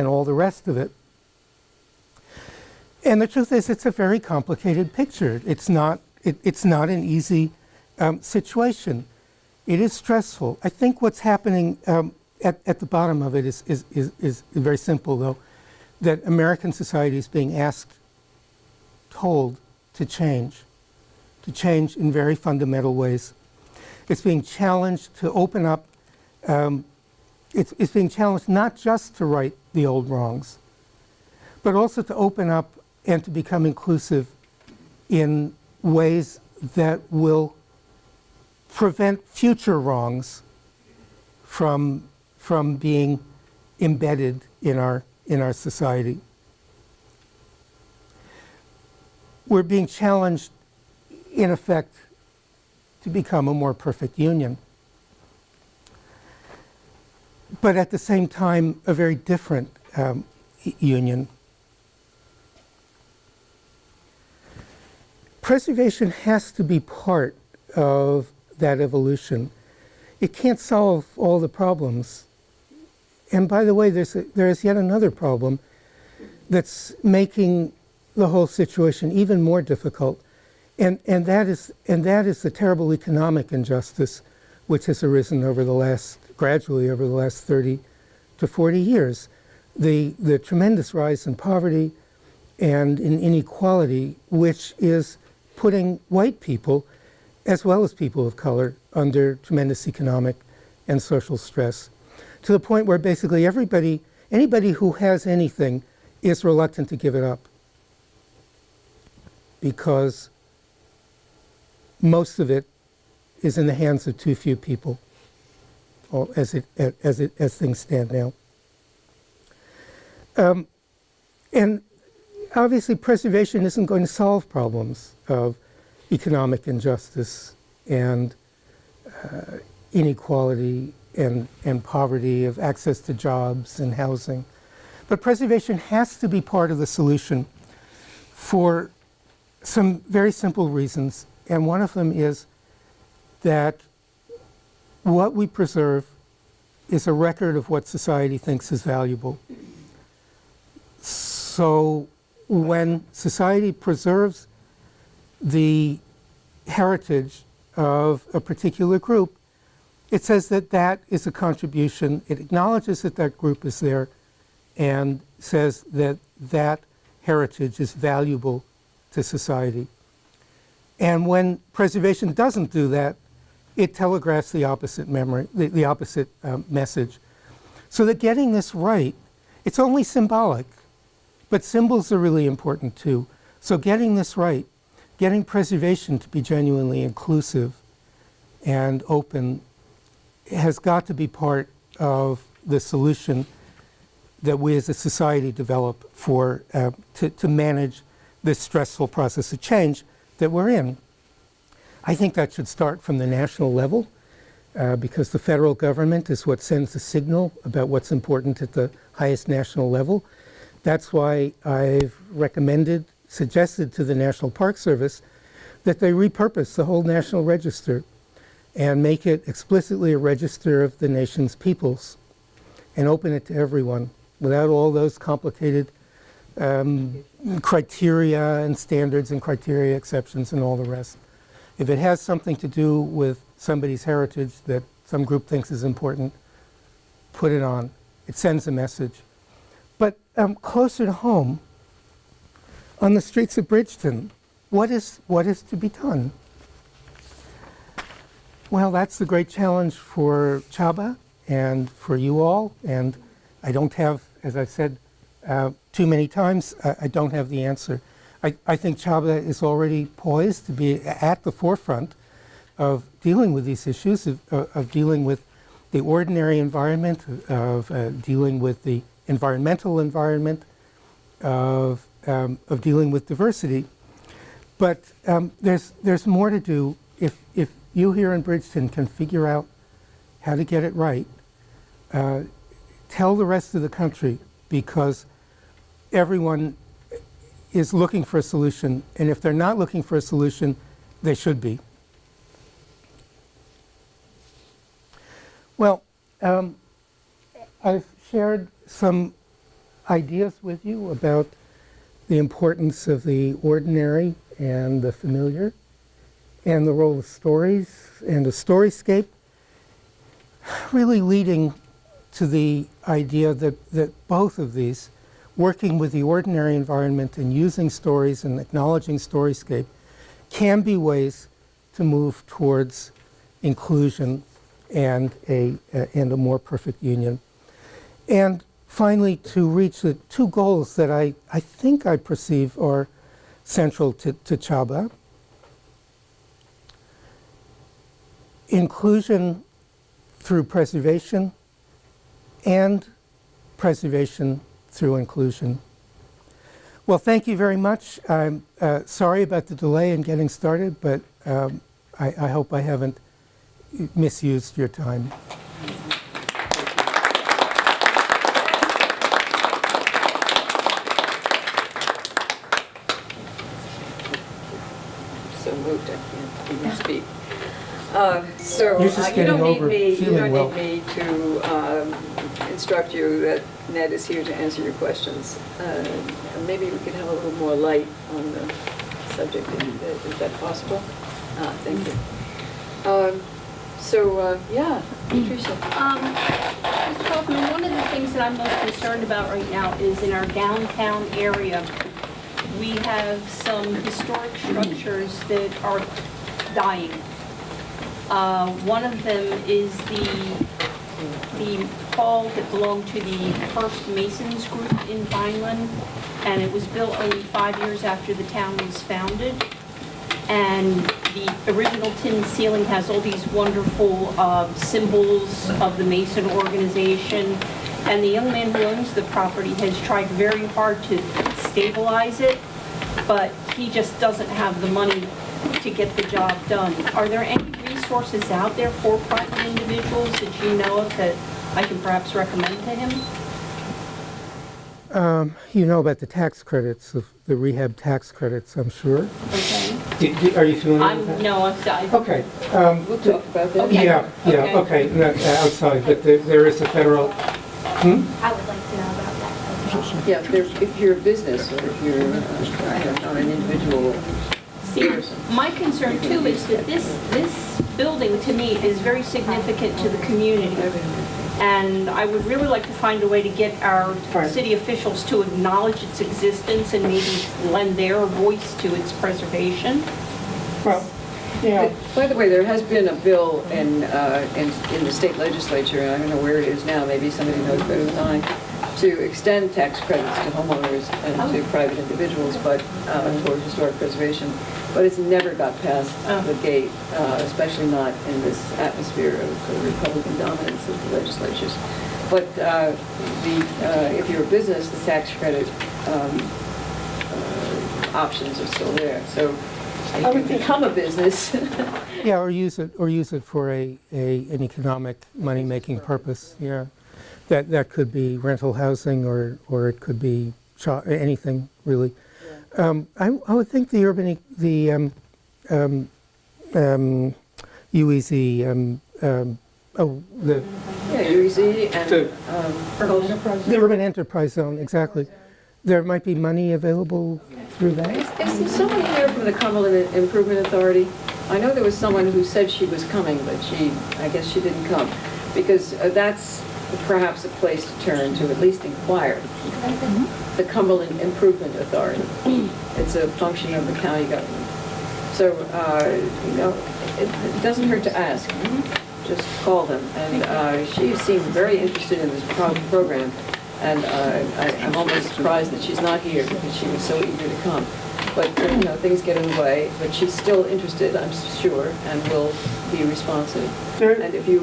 all the rest of it. And the truth is, it's a very complicated picture. It's not an easy situation. It is stressful. I think what's happening at the bottom of it is very simple, though, that American society is being told to change in very fundamental ways. It's being challenged to open up. It's being challenged not just to right the old wrongs, but also to open up and to become inclusive in ways that will prevent future wrongs from being embedded in our society. We're being challenged, in effect, to become a more perfect union. But at the same time, a very different union. Preservation has to be part of that evolution. It can't solve all the problems. And by the way, there is yet another problem that's making the whole situation even more difficult. And that is the terrible economic injustice which has arisen gradually over the last 30 to 40 years. The tremendous rise in poverty and in inequality, which is putting white people, as well as people of color, under tremendous economic and social stress, to the point where basically anybody who has anything is reluctant to give it up, because most of it is in the hands of too few people, as things stand now. And obviously, preservation isn't going to solve problems of economic injustice and inequality and poverty, of access to jobs and housing. But preservation has to be part of the solution for some very simple reasons. And one of them is that what we preserve is a record of what society thinks is valuable. So when society preserves the heritage of a particular group, it says that that is a contribution. It acknowledges that that group is there and says that that heritage is valuable to society. And when preservation doesn't do that, it telegraphs the opposite message. So that getting this right, it's only symbolic, but symbols are really important too. So getting this right, getting preservation to be genuinely inclusive and open, has got to be part of the solution that we as a society develop to manage this stressful process of change that we're in. I think that should start from the national level. because the federal government is what sends the signal about what's important at the highest national level. That's why I've suggested to the National Park Service that they repurpose the whole National Register and make it explicitly a register of the nation's peoples and open it to everyone without all those complicated criteria and standards and criteria exceptions and all the rest. If it has something to do with somebody's heritage that some group thinks is important, put it on. It sends a message. But closer to home, on the streets of Bridgeton, what is to be done? Well, that's the great challenge for CHABA and for you all. And I don't have, as I've said too many times, I don't have the answer. I think CHABA is already poised to be at the forefront of dealing with these issues, of dealing with the ordinary environment, of dealing with the environmental environment, of dealing with diversity. But there's more to do. If you here in Bridgeton can figure out how to get it right, tell the rest of the country, because everyone is looking for a solution, and if they're not looking for a solution, they should be. Well, I've shared some ideas with you about the importance of the ordinary and the familiar, and the role of stories and a storyscape, really leading to the idea that both of these, working with the ordinary environment and using stories and acknowledging storyscape, can be ways to move towards inclusion and a more perfect union. And finally, to reach the two goals that I think I perceive are central to CHABA: inclusion through preservation and preservation through inclusion. Well, thank you very much. I'm sorry about the delay in getting started, but I hope I haven't misused your time. So moved, I can't even speak. So You're just you getting don't need over me. You feeling don't well. need me to instruct you that Ned is here to answer your questions. Maybe we could have a little more light on the subject. Is that possible? Thank you. Yeah, Patricia. Mr. Kaufman, one of the things that I'm most concerned about right now is in our downtown area, we have some historic structures that are dying. One of them is the hall that belonged to the first Masons group in Vineland, and it was built only 5 years after the town was founded. And the original tin ceiling has all these wonderful symbols of the Mason organization. And the young man who owns the property has tried very hard to stabilize it, but he just doesn't have the money to get the job done. Are there any resources out there for private individuals that you know of that I can perhaps recommend to him? You know about the tax credits, of the rehab tax credits, I'm sure. Okay. Are you familiar with that? No, I'm sorry. Okay. We'll talk about that. Okay. Yeah, okay, no, outside, but there is a federal, I would like to know about that. Yeah, if you're a business or if you're not an individual person. My concern too is that this building to me is very significant to the community. And I would really like to find a way to get our city officials to acknowledge its existence and maybe lend their voice to its preservation. well, yeah. By the way, there has been a bill in the state legislature, and I don't know where it is now, maybe somebody knows better than I, to extend tax credits to homeowners and to private individuals, but for historic preservation. But it's never got past the gate, especially not in this atmosphere of the Republican dominance of the legislatures. But if you're a business, the tax credit options are still there. So it can become a business. Yeah, or use it for an economic money-making purpose. Yeah, that could be rental housing, or it could be anything really. I would think the UEZ. Yeah, UEZ and The urban enterprise zone, exactly. There might be money available through that. Is there someone here from the Cumberland Improvement Authority? I know there was someone who said she was coming, but I guess she didn't come, because that's perhaps a place to turn to at least inquire. The Cumberland Improvement Authority. It's a function of the county government. So, it doesn't hurt to ask. Just call them. And she seemed very interested in this program. And I'm almost surprised that she's not here, because she was so eager to come. But, things get in the way. But she's still interested, I'm sure, and will be responsive. Sure. And if you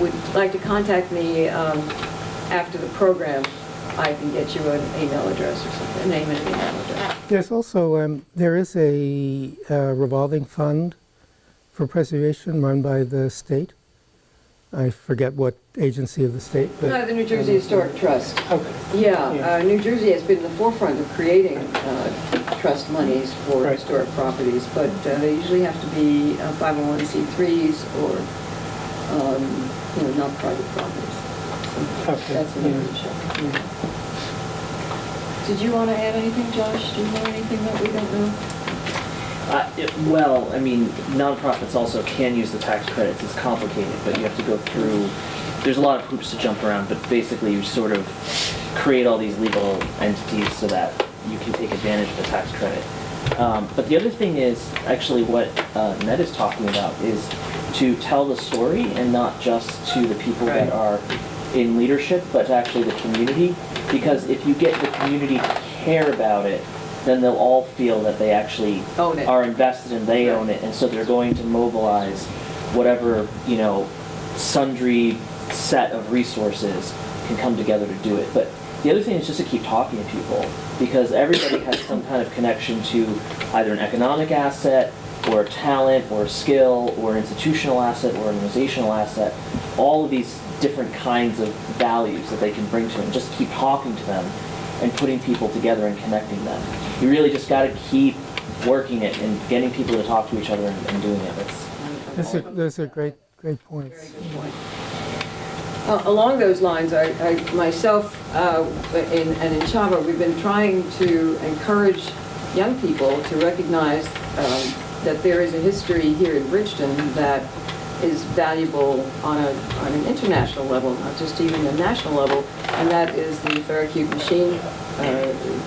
would like to contact me after the program, I can get you an email address or something, a name and an email address. There's also, there is a revolving fund for preservation run by the state. I forget what agency of the state. But The New Jersey Historic Trust. Okay. Yeah, New Jersey has been in the forefront of creating trust monies for Right. historic properties, but they usually have to be 501c3s or, not private properties. So Okay. that's another issue. Did you want to add anything, Josh? Do you know anything that we don't know? Well, I mean, nonprofits also can use the tax credits. It's complicated, but you have to go through, there's a lot of hoops to jump around, but basically you sort of create all these legal entities so that you can take advantage of the tax credit. But the other thing is, actually what Ned is talking about is to tell the story, and not just to the people that are in leadership, but to actually the community. Because if you get the community to care about it, then they'll all feel that they actually Own it. are invested and they own it, and so they're going to mobilize whatever, sundry set of resources can come together to do it. But the other thing is just to keep talking to people, because everybody has some kind of connection to either an economic asset, or talent, or skill, or institutional asset, or organizational asset, all of these different kinds of values that they can bring to it, and just keep talking to them and putting people together and connecting them. You really just got to keep working it and getting people to talk to each other and doing it. Those are great points. Very good point. Along those lines, I myself and in CHABA, we've been trying to encourage young people to recognize that there is a history here in Bridgeton that is valuable on an international level, not just even a national level, and that is the Ferrocube Machine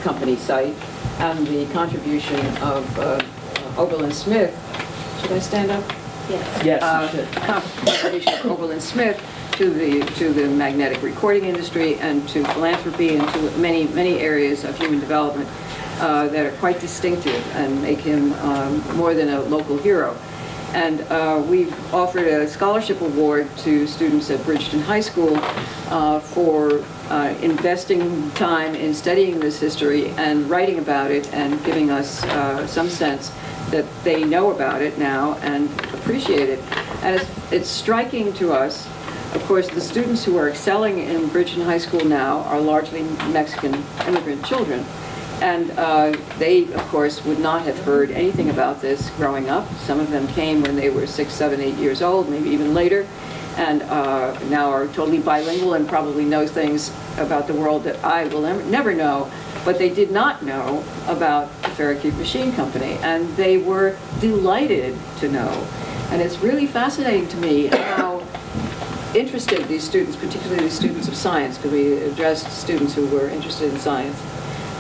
Company site and the contribution of Oberlin Smith. Should I stand up? Yes. Yes, you should. Contribution of Oberlin Smith to the magnetic recording industry and to philanthropy and to many areas of human development that are quite distinctive and make him more than a local hero. And we've offered a scholarship award to students at Bridgeton High School for investing time in studying this history and writing about it and giving us some sense that they know about it now and appreciate it. And it's striking to us. Of course, the students who are excelling in Bridgeton High School now are largely Mexican immigrant children. And they, of course, would not have heard anything about this growing up. Some of them came when they were 6, 7, 8 years old, maybe even later, and now are totally bilingual and probably know things about the world that I will never know. But they did not know about the Ferrocube Machine Company, and they were delighted to know. And it's really fascinating to me how interested these students, particularly the students of science, because we addressed students who were interested in science,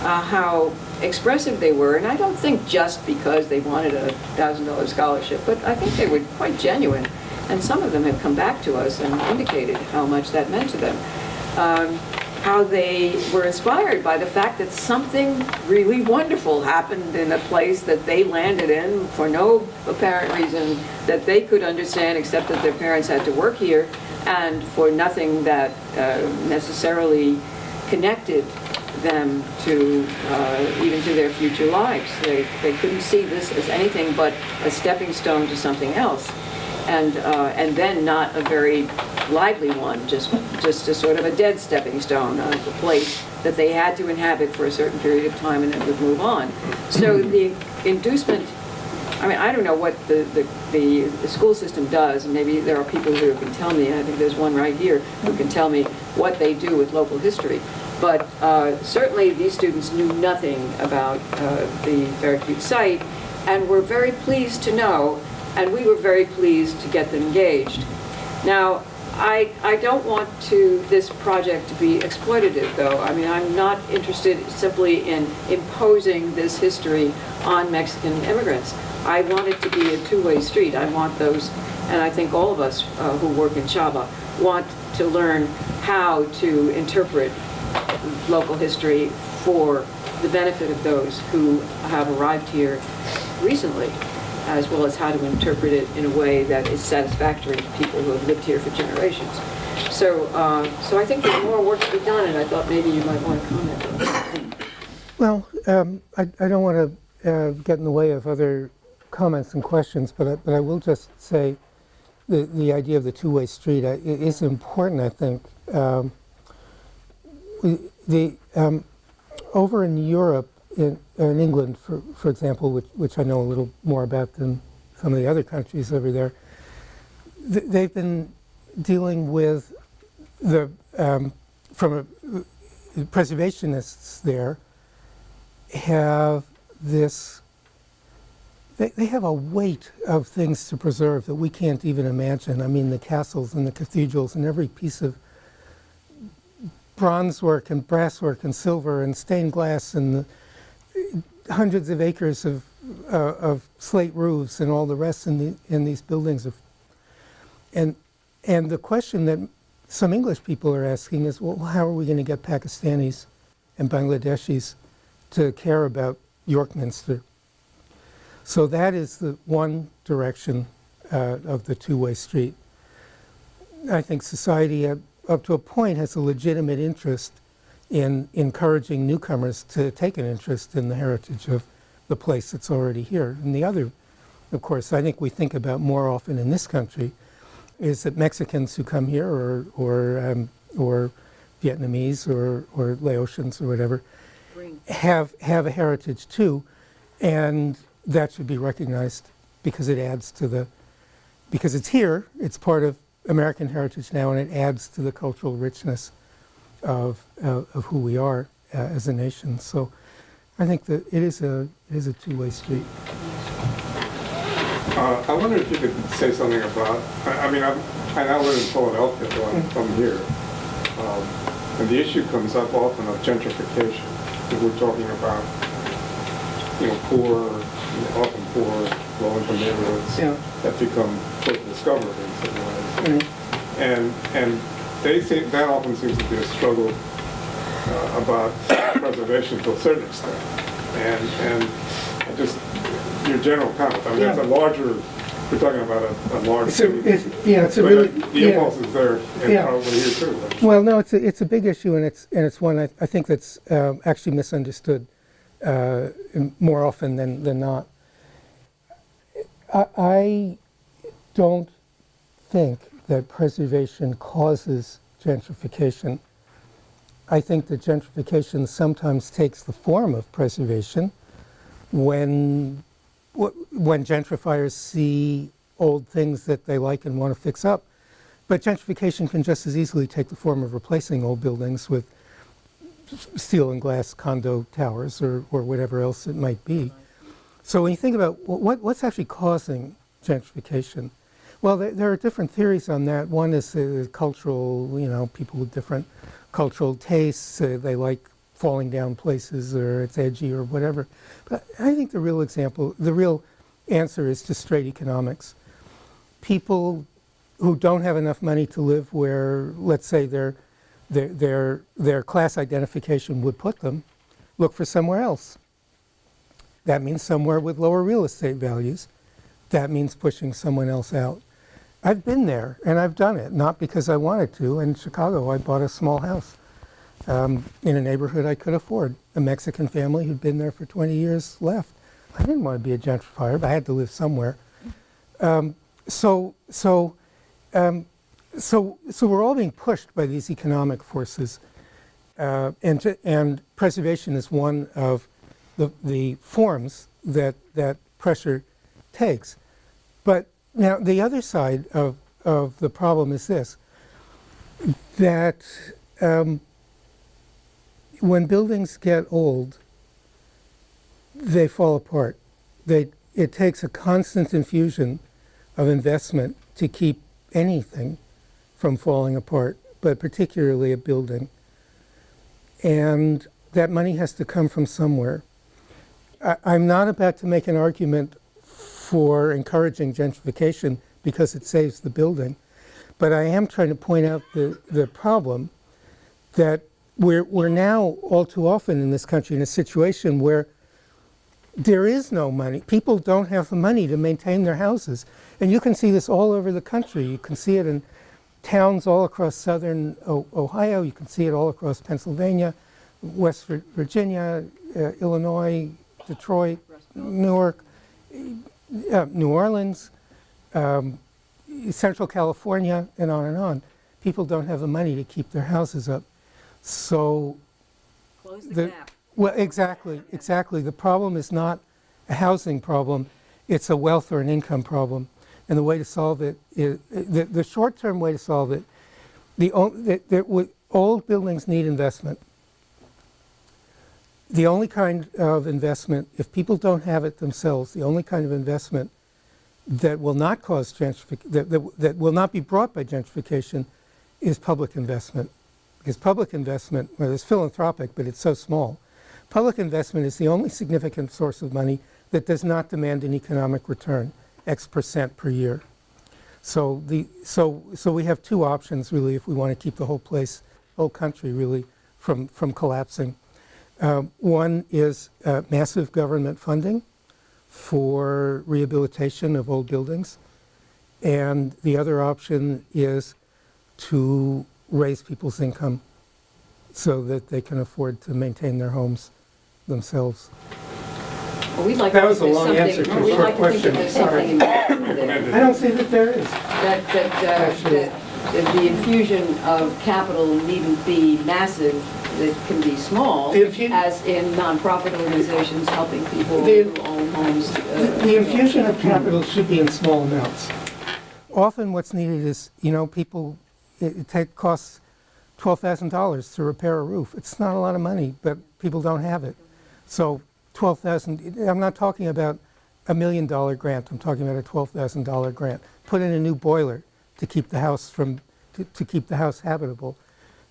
how expressive they were. And I don't think just because they wanted a $1,000 scholarship, but I think they were quite genuine. And some of them have come back to us and indicated how much that meant to them. How they were inspired by the fact that something really wonderful happened in a place that they landed in for no apparent reason that they could understand, except that their parents had to work here, and for nothing that necessarily connected them to even to their future lives. They couldn't see this as anything but a stepping stone to something else, and then not a very lively one, just a sort of a dead stepping stone, a place that they had to inhabit for a certain period of time and then would move on. So the inducement, I mean, I don't know what the school system does, and maybe there are people who can tell me, I think there's one right here, who can tell me what they do with local history. But certainly these students knew nothing about the Fairacute site, and were very pleased to know, and we were very pleased to get them engaged. Now, I don't want this project to be exploitative, though. I mean, I'm not interested simply in imposing this history on Mexican immigrants. I want it to be a two-way street. I want those, and I think all of us who work in CHABA want to learn how to interpret local history for the benefit of those who have arrived here recently, as well as how to interpret it in a way that is satisfactory to people who have lived here for generations. So I think there's more work to be done, and I thought maybe you might want to comment on that. Well, I don't want to get in the way of other comments and questions, but I will just say the idea of the two-way street is important, I think. Over in Europe, in England, for example, which I know a little more about than some of the other countries over there, they've been dealing with preservationists there have this, they have a weight of things to preserve that we can't even imagine. I mean, the castles and the cathedrals and every piece of bronze work and brass work and silver and stained glass and the hundreds of acres of slate roofs and all the rest in these buildings. And the question that some English people are asking is, well, how are we going to get Pakistanis and Bangladeshis to care about York Minster? So that is the one direction of the two-way street. I think society, up to a point, has a legitimate interest in encouraging newcomers to take an interest in the heritage of the place that's already here. And the other, of course, I think we think about more often in this country is that Mexicans who come here or Vietnamese or Laotians or whatever have a heritage too, and that should be recognized because it adds to because it's here, it's part of American heritage now, and it adds to the cultural richness of who we are as a nation. So I think that it is a two-way street. I wonder if you could say something about, I now live in Philadelphia, so I'm here. And the issue comes up often of gentrification. If we're talking about, often poor, low-income neighborhoods that become sort of discovered in some ways. And they think that often seems to be a struggle about preservation to a certain extent. And just your general comment. I mean, it's a larger. We're talking about a large city. It's a really the impulse is there, and probably here too. Well, no, it's a big issue, and it's one I think that's actually misunderstood more often than not. I don't think that preservation causes gentrification. I think that gentrification sometimes takes the form of preservation when gentrifiers see old things that they like and want to fix up. But gentrification can just as easily take the form of replacing old buildings with steel and glass condo towers or whatever else it might be. So when you think about what's actually causing gentrification, well, there are different theories on that. One is cultural, people with different cultural tastes. They like falling down places, or it's edgy or whatever. But I think the real answer is just straight economics. People who don't have enough money to live where, let's say, their class identification would put them, look for somewhere else. That means somewhere with lower real estate values. That means pushing someone else out. I've been there, and I've done it, not because I wanted to. In Chicago, I bought a small house in a neighborhood I could afford. A Mexican family who'd been there for 20 years left. I didn't want to be a gentrifier, but I had to live somewhere. So we're all being pushed by these economic forces, and preservation is one of the forms that pressure takes. But now the other side of the problem is this, that when buildings get old, they fall apart. It takes a constant infusion of investment to keep anything from falling apart, but particularly a building. And that money has to come from somewhere. I'm not about to make an argument for encouraging gentrification because it saves the building, but I am trying to point out the problem that we're now all too often in this country in a situation where there is no money. People don't have the money to maintain their houses. And you can see this all over the country. You can see it in towns all across southern Ohio. You can see it all across Pennsylvania, West Virginia, Illinois, Detroit, Newark, New Orleans, Central California, and on and on. People don't have the money to keep their houses up. So Close the gap. well, exactly. The problem is not a housing problem, it's a wealth or an income problem. And the way to solve it is, the short-term way to solve it, old buildings need investment. The only kind of investment, if people don't have it themselves, the only kind of investment that will not cause gentrification, that will not be brought by gentrification, is public investment. Because public investment, well, it's philanthropic, but it's so small. Public investment is the only significant source of money that does not demand an economic return, X% per year. So we have two options really if we want to keep the whole country really from collapsing. One is massive government funding for rehabilitation of old buildings, and the other option is to raise people's income so that they can afford to maintain their homes themselves. Well, we'd like That to was think a long there's answer to a something, we'd short like to think that question. there's something important there. I don't see that there is. That the infusion of capital needn't be massive, it can be small, as in nonprofit organizations helping people who own homes. The infusion of capital should be in small amounts. Often what's needed is, people, it costs $12,000 to repair a roof. It's not a lot of money, but people don't have it. So $12,000, I'm not talking about $1 million grant, I'm talking about a $12,000 grant. Put in a new boiler to keep the house to keep the house habitable.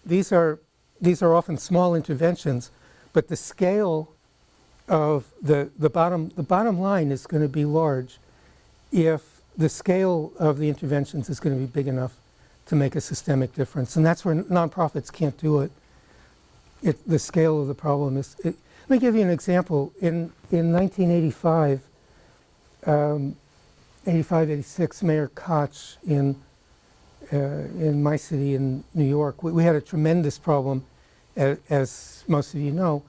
These are often small interventions, but the scale of the bottom line is going to be large if the scale of the interventions is going to be big enough to make a systemic difference. And that's where nonprofits can't do it. The scale of the problem is... Let me give you an example. In 1985, 86, Mayor Koch in my city in New York, we had a tremendous problem. As most of you know,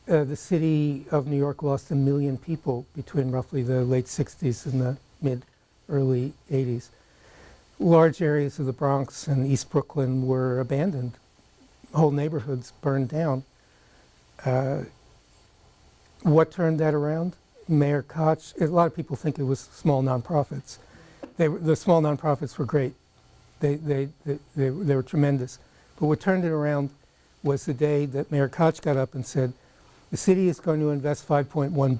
the city of New York lost 1 million people between roughly the late 60s and the mid-early 80s. Large areas of the Bronx and East Brooklyn were abandoned. Whole neighborhoods burned down. What turned that around? Mayor Koch. A lot of people think it was small nonprofits. The small nonprofits were great. They were tremendous. But what turned it around was the day that Mayor Koch got up and said, the city is going to invest $5.1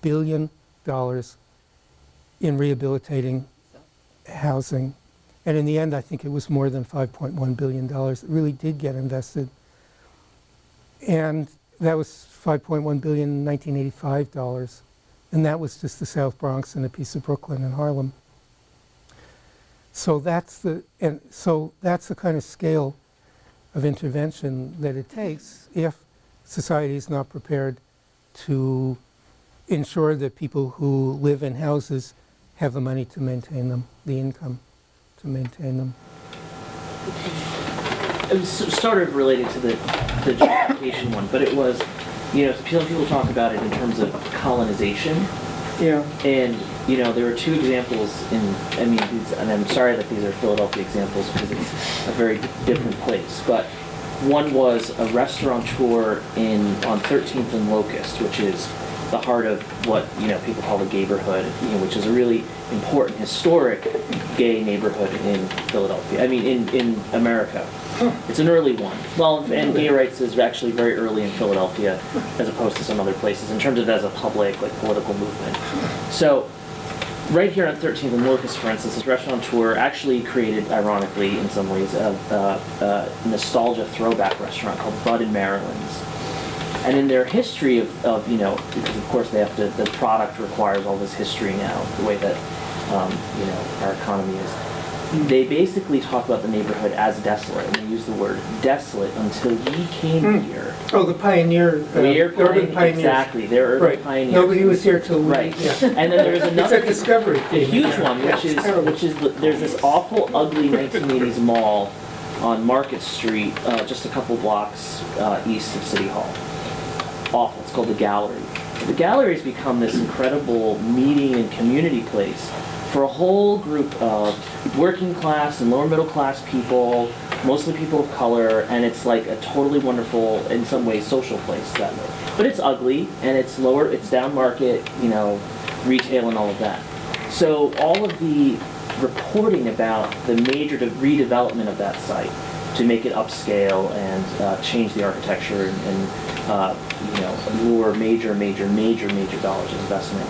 billion in rehabilitating housing. And in the end, I think it was more than $5.1 billion. It really did get invested. And that was $5.1 billion in 1985 dollars. And that was just the South Bronx and a piece of Brooklyn and Harlem. So that's the kind of scale of intervention that it takes if society is not prepared to ensure that people who live in houses have the money to maintain them, the income to maintain them. it was sort of related to the gentrification one, but it was, people talk about it in terms of colonization. Yeah. And, there were two examples and I'm sorry that these are Philadelphia examples because it's a very different place, but one was a restaurateur on 13th and Locust, which is the heart of what, people call the gayborhood, which is a really important historic gay neighborhood in Philadelphia, in America. It's an early one. Well, and gay rights is actually very early in Philadelphia as opposed to some other places in terms of as a public, political movement. So right here on 13th and Locust, for instance, this restaurateur actually created, ironically in some ways, a nostalgia throwback restaurant called Bud and Maryland's. And in their history of because of course they have to, the product requires all this history now, the way that, our economy is. They basically talk about the neighborhood as desolate, and they use the word desolate until we came here. Oh, the pioneer, urban pioneers. Exactly, they're urban pioneers. Nobody was here till we, Right. yeah. And then there's another. It's a discovery. A huge one, which is there's this awful, ugly 1980s mall on Market Street, just a couple blocks east of City Hall. Awful. It's called the Gallery. The Gallery has become this incredible meeting and community place for a whole group of working class and lower middle class people, mostly people of color, and it's like a totally wonderful, in some ways, social place that way. But it's ugly, and it's down market, retail and all of that. So all of the reporting about the major redevelopment of that site to make it upscale and change the architecture and lure major dollars of investment,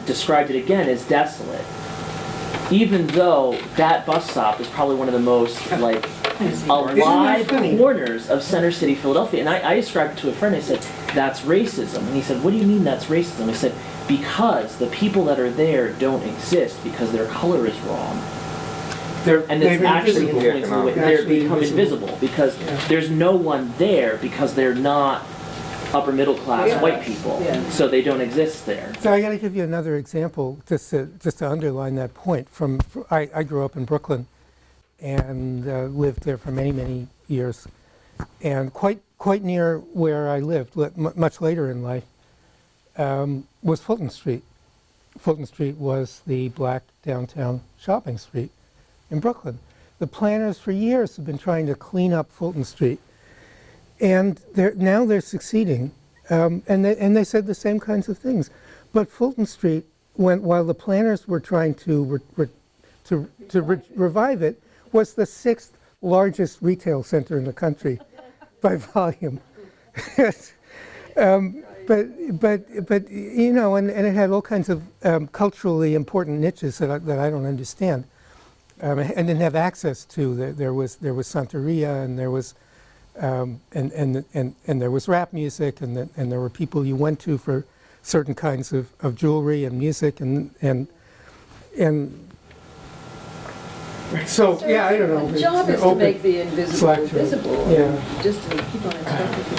described it again as desolate, even though that bus stop is probably one of the most alive corners of Center City, Philadelphia. And I described it to a friend. I said, that's racism. And he said, what do you mean that's racism? I said, because the people that are there don't exist because their color is wrong. And it's actually influencing the way they become invisible because there's no one there because they're not upper middle class white people, so they don't exist there. So I got to give you another example just to underline that point. I grew up in Brooklyn and lived there for many years, and quite near where I lived, much later in life, was Fulton Street. Fulton Street was the black downtown shopping street in Brooklyn. The planners for years have been trying to clean up Fulton Street. And now they're succeeding, and they said the same kinds of things. But Fulton Street, while the planners were trying to revive it, was the 6th largest retail center in the country by volume. But and it had all kinds of culturally important niches that I don't understand, and didn't have access to. There was Santeria, and there was. And there was rap music, and there were people you went to for certain kinds of jewelry and music, and so I don't know. The job is to make the invisible visible. Just to keep on expecting.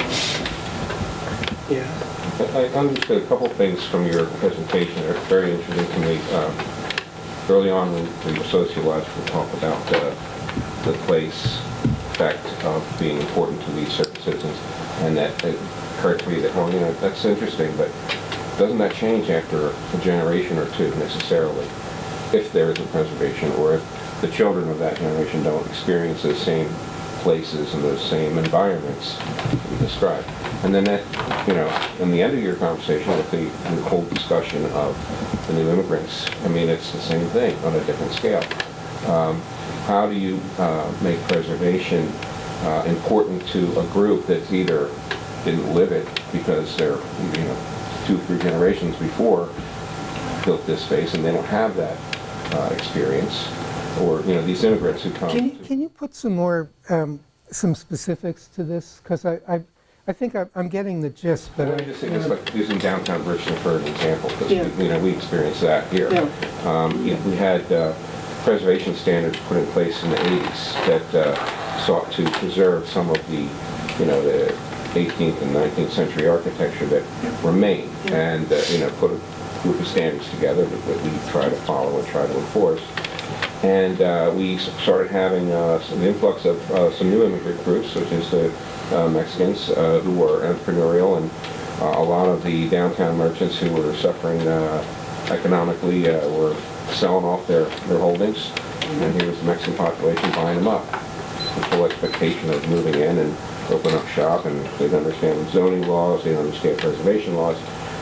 I understood a couple things from your presentation that are very interesting to me. Early on, we were sociological talk about the place effect of being important to these certain citizens, and that it occurred to me that, that's interesting, but doesn't that change after a generation or two necessarily, if there is a preservation, or if the children of that generation don't experience those same places and those same environments you described? And then that, in the end of your conversation with the whole discussion of the new immigrants, it's the same thing on a different scale. How do you make preservation important to a group that's either didn't live it because they're 2-3 generations before built this space and they don't have that experience, or these immigrants who come. Can you put some more some specifics to this? Because I think I'm getting the gist, but let me just say this, like using downtown Bridgeton for an example, because we experienced that here. We had preservation standards put in place in the 80s that sought to preserve some of the, the 18th and 19th century architecture that remained, and put a group of standards together that we try to follow and try to enforce. And we started having some influx of some new immigrant groups, such as the Mexicans who were entrepreneurial, and a lot of the downtown merchants who were suffering economically were selling off their holdings. And here was the Mexican population buying them up, with full expectation of moving in and open up shop, and they'd understand zoning laws, they'd understand preservation laws,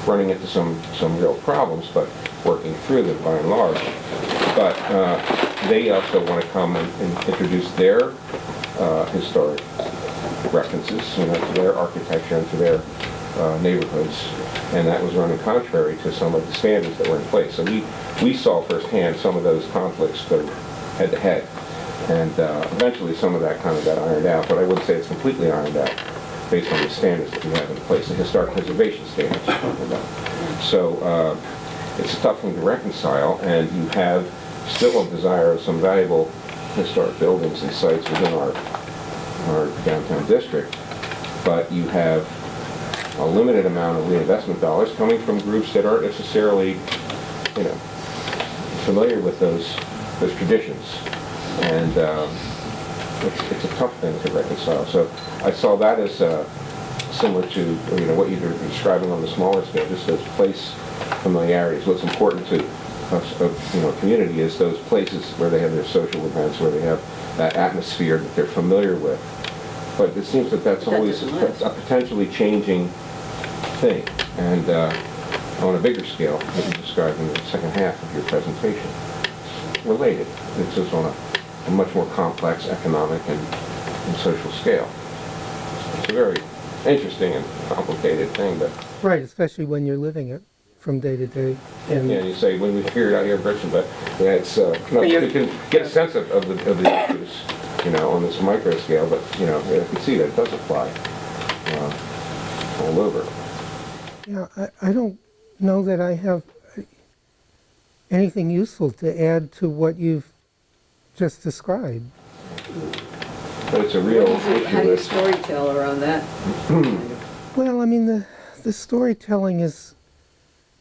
running into some real problems, but working through them by and large. But they also want to come and introduce their historic references, to their architecture and to their neighborhoods, and that was running contrary to some of the standards that were in place. So we saw firsthand some of those conflicts go head to head, and eventually some of that kind of got ironed out, but I wouldn't say it's completely ironed out based on the standards that we have in place, the historic preservation standards. So it's a tough thing to reconcile, and you have still a desire of some valuable historic buildings and sites within our downtown district, but you have a limited amount of reinvestment dollars coming from groups that aren't necessarily, familiar with those traditions, and it's a tough thing to reconcile. So I saw that as similar to what you're describing on the smaller scale, just those place familiarities. What's important to us, community, is those places where they have their social events, where they have that atmosphere that they're familiar with. But it seems that that's always a potentially changing thing. And on a bigger scale, as you described in the second half of your presentation, related. It's just on a much more complex economic and social scale. It's a very interesting and complicated thing, but... Right, especially when you're living it from day to day. And you say, when we figure it out here in Bridgeton, but it's, you can get a sense of the issues, on this micro scale, but, you can see that it does apply all over. Yeah, I don't know that I have anything useful to add to what you've just described. But it's a real issue. How do you storytell around that? Well, I mean, the storytelling is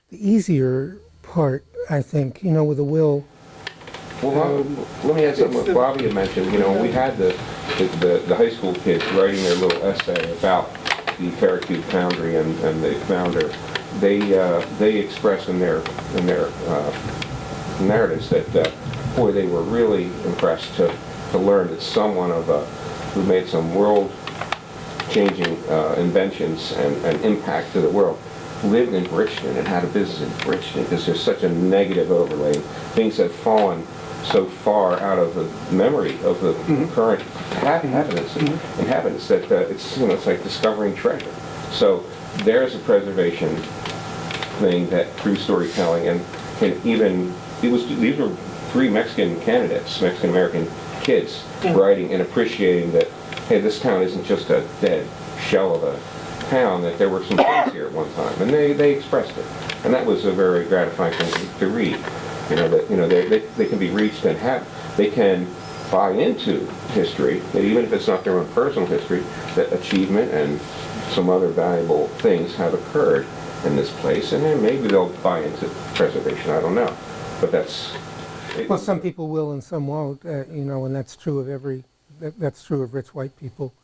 the easier part, I think, with a will. Well, let me add something what Bobby had mentioned. We had the high school kids writing their little essay about the Fairacute Foundry and the founder. They express in their narratives that boy, they were really impressed to learn that someone who made some world-changing inventions and impact to the world lived in Bridgeton and had a business in Bridgeton, because there's such a negative overlay. Things have fallen so far out of the memory of the current inhabitants that it's like discovering treasure. So there's a preservation thing that through storytelling, and can even these were three Mexican candidates, Mexican American kids, writing and appreciating that, hey, this town isn't just a dead shell of a town, that there were some things here at one time, and they expressed it, and that was a very gratifying thing to read. That they can be reached and they can buy into history, that even if it's not their own personal history, that achievement and some other valuable things have occurred in this place, and then maybe they'll buy into preservation. I don't know, but that's. Well, some people will and some won't, and that's true of that's true of rich white people,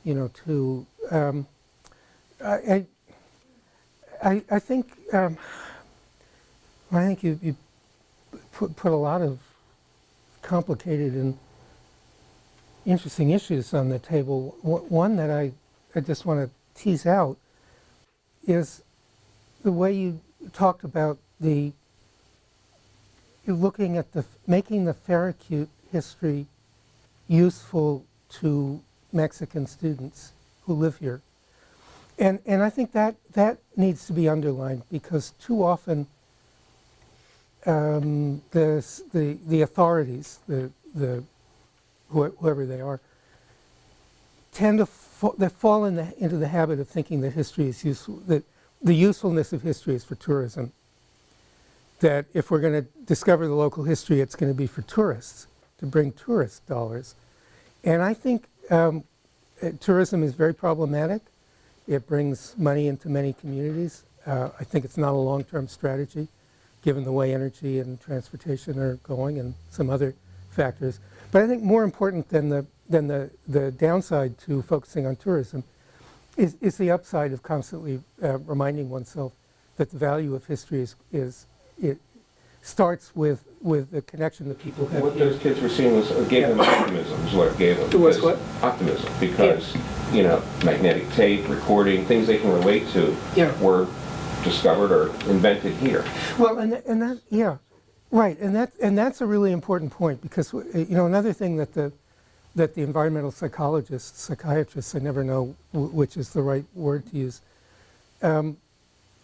too. I think you put a lot of complicated and interesting issues on the table. One that I just want to tease out is the way you talked about looking at making the Fairacute history useful to Mexican students who live here. And I think that needs to be underlined, because too often the authorities, whoever they are, tend to fall into the habit of thinking that history is useful, that the usefulness of history is for tourism. That if we're going to discover the local history, it's going to be for tourists, to bring tourist dollars. And I think tourism is very problematic. It brings money into many communities. I think it's not a long-term strategy, given the way energy and transportation are going, and some other factors. But I think more important than the downside to focusing on tourism is the upside of constantly reminding oneself that the value of history it starts with the connection that people have. What those kids were seeing gave them optimism, is what it gave them. It was what? Optimism, because, magnetic tape, recording, things they can relate to were discovered or invented here. Well, and that, yeah, right, and that's a really important point, because, another thing that the environmental psychiatrists, I never know which is the right word to use,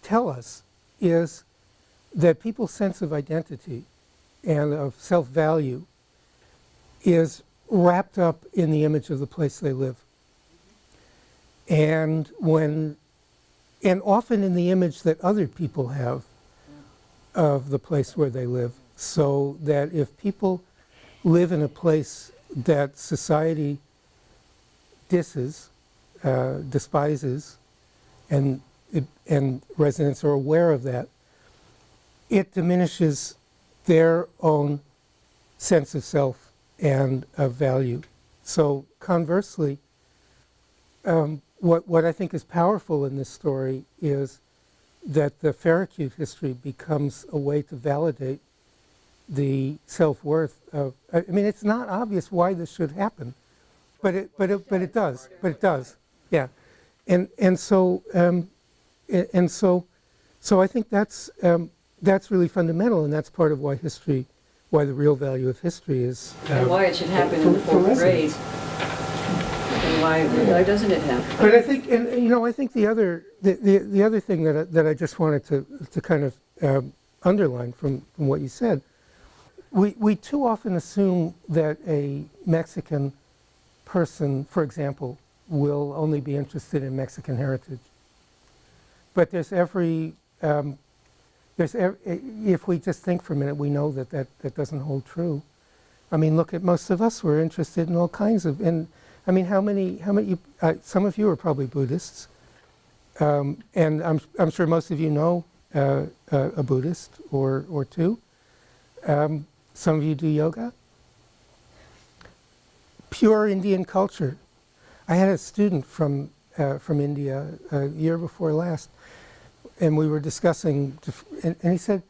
tell us is that people's sense of identity and of self-value is wrapped up in the image of the place they live. And often in the image that other people have of the place where they live. So that if people live in a place that society despises, and residents are aware of that, it diminishes their own sense of self and of value. So conversely, what I think is powerful in this story is that the Farragut history becomes a way to validate the self-worth of, I mean, it's not obvious why this should happen, but it does, yeah. And so I think that's really fundamental, and that's part of why the real value of history is. And why it should happen in the fourth grade. And why doesn't it happen? But I think, I think the other thing that I just wanted to kind of underline from what you said, we too often assume that a Mexican person, for example, will only be interested in Mexican heritage. But if we just think for a minute, we know that doesn't hold true. I mean, look at most of us. We're interested in all kinds of, and I mean, how many? Some of you are probably Buddhists, and I'm sure most of you know a Buddhist or two. Some of you do yoga. Pure Indian culture. I had a student from India a year before last, and we were discussing, and he said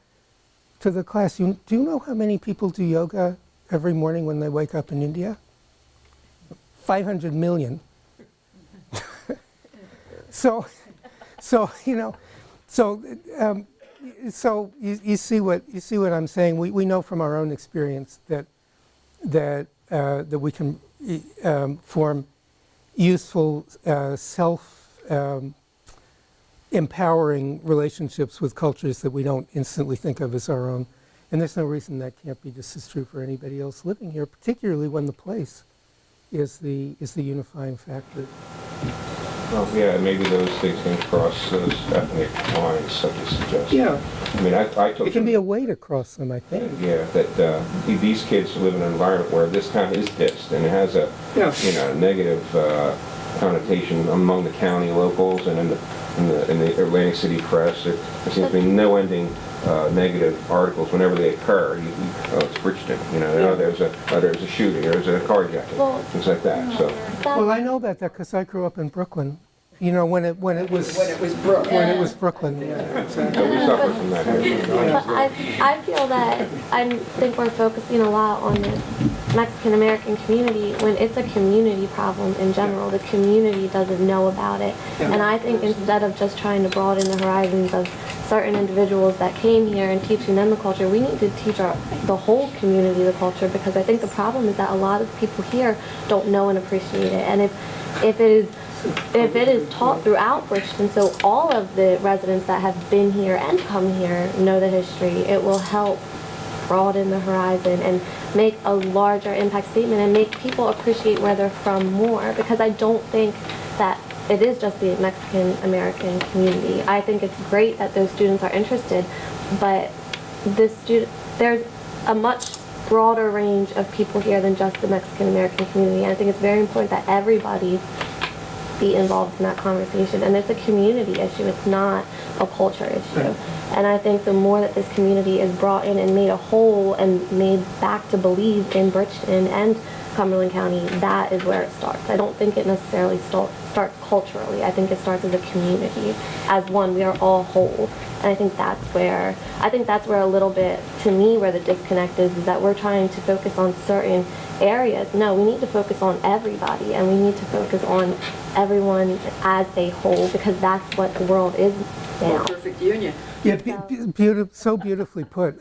to the class, do you know how many people do yoga every morning when they wake up in India? 500 million. So you see what I'm saying. We know from our own experience that we can form useful empowering relationships with cultures that we don't instantly think of as our own. And there's no reason that can't be just as true for anybody else living here, particularly when the place is the unifying factor. Well, yeah, maybe those things can cross those ethnic lines, such as suggest. Yeah. I mean, I took it can be a way to cross them, I think. Yeah, that these kids live in an environment where this town is dissed, and it has a negative connotation among the county locals and in the Atlantic City press. There seems to be no ending negative articles whenever they occur. It's Bridgeton, there's a shooting, there's a carjacking, things like that. So. Well, I know about that because I grew up in Brooklyn. When it was Brooklyn. Yeah, exactly. So we suffer from that. I feel that I think we're focusing a lot on the Mexican American community when it's a community problem in general. The community doesn't know about it. And I think instead of just trying to broaden the horizons of certain individuals that came here and teaching them the culture, we need to teach the whole community the culture, because I think the problem is that a lot of people here don't know and appreciate it. And if it is taught throughout Bridgeton, so all of the residents that have been here and come here know the history, it will help broaden the horizon and make a larger impact statement and make people appreciate where they're from more, because I don't think that it is just the Mexican American community. I think it's great that those students are interested, but there's a much broader range of people here than just the Mexican American community. And I think it's very important that everybody be involved in that conversation. And it's a community issue. It's not a culture issue. And I think the more that this community is brought in and made a whole and made back to believe in Bridgeton and Cumberland County, that is where it starts. I don't think it necessarily starts culturally. I think it starts as a community. As one, we are all whole. And I think that's where a little bit, to me, where the disconnect is that we're trying to focus on certain areas. No, we need to focus on everybody, and we need to focus on everyone as a whole, because that's what the world is now. Perfect union. Yeah, so beautifully put.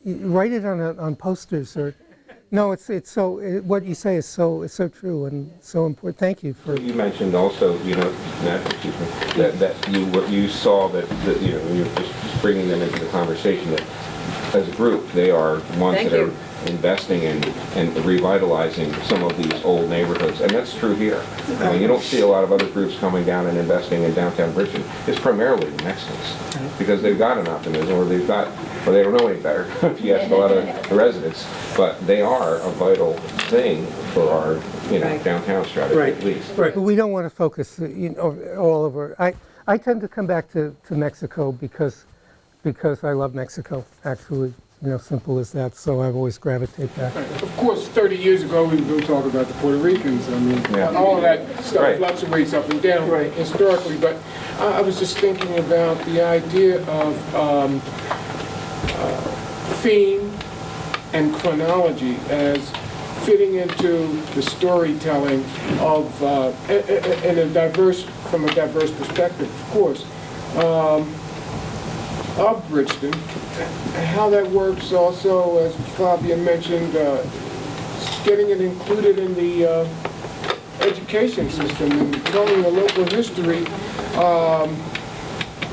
Write it on posters or. No, it's so. What you say is so true and so important. Thank you for. You mentioned also, Ned, excuse me, that you saw that you're just bringing them into the conversation that as a group they are ones Thank that you. are investing in and revitalizing some of these old neighborhoods, and that's true here. I mean, you don't see a lot of other groups coming down and investing in downtown Bridgeton. It's primarily the Mexicans because they've got an optimism, or they don't know any better. If you ask a lot of the residents, but they are a vital thing for our Right. downtown strategy at least. Right, but we don't want to focus, all over. I tend to come back to Mexico because I love Mexico, actually. Simple as that. So I've always gravitated back. Of course, 30 years ago, we were talking about the Puerto Ricans. I mean, Yeah. all of that stuff Right. fluctuates up and down historically. But I was just thinking about the idea of theme and chronology as fitting into the storytelling of from a diverse perspective, of course, of Bridgeton. How that works also, as Fabia mentioned, getting it included in the education system and telling the local history,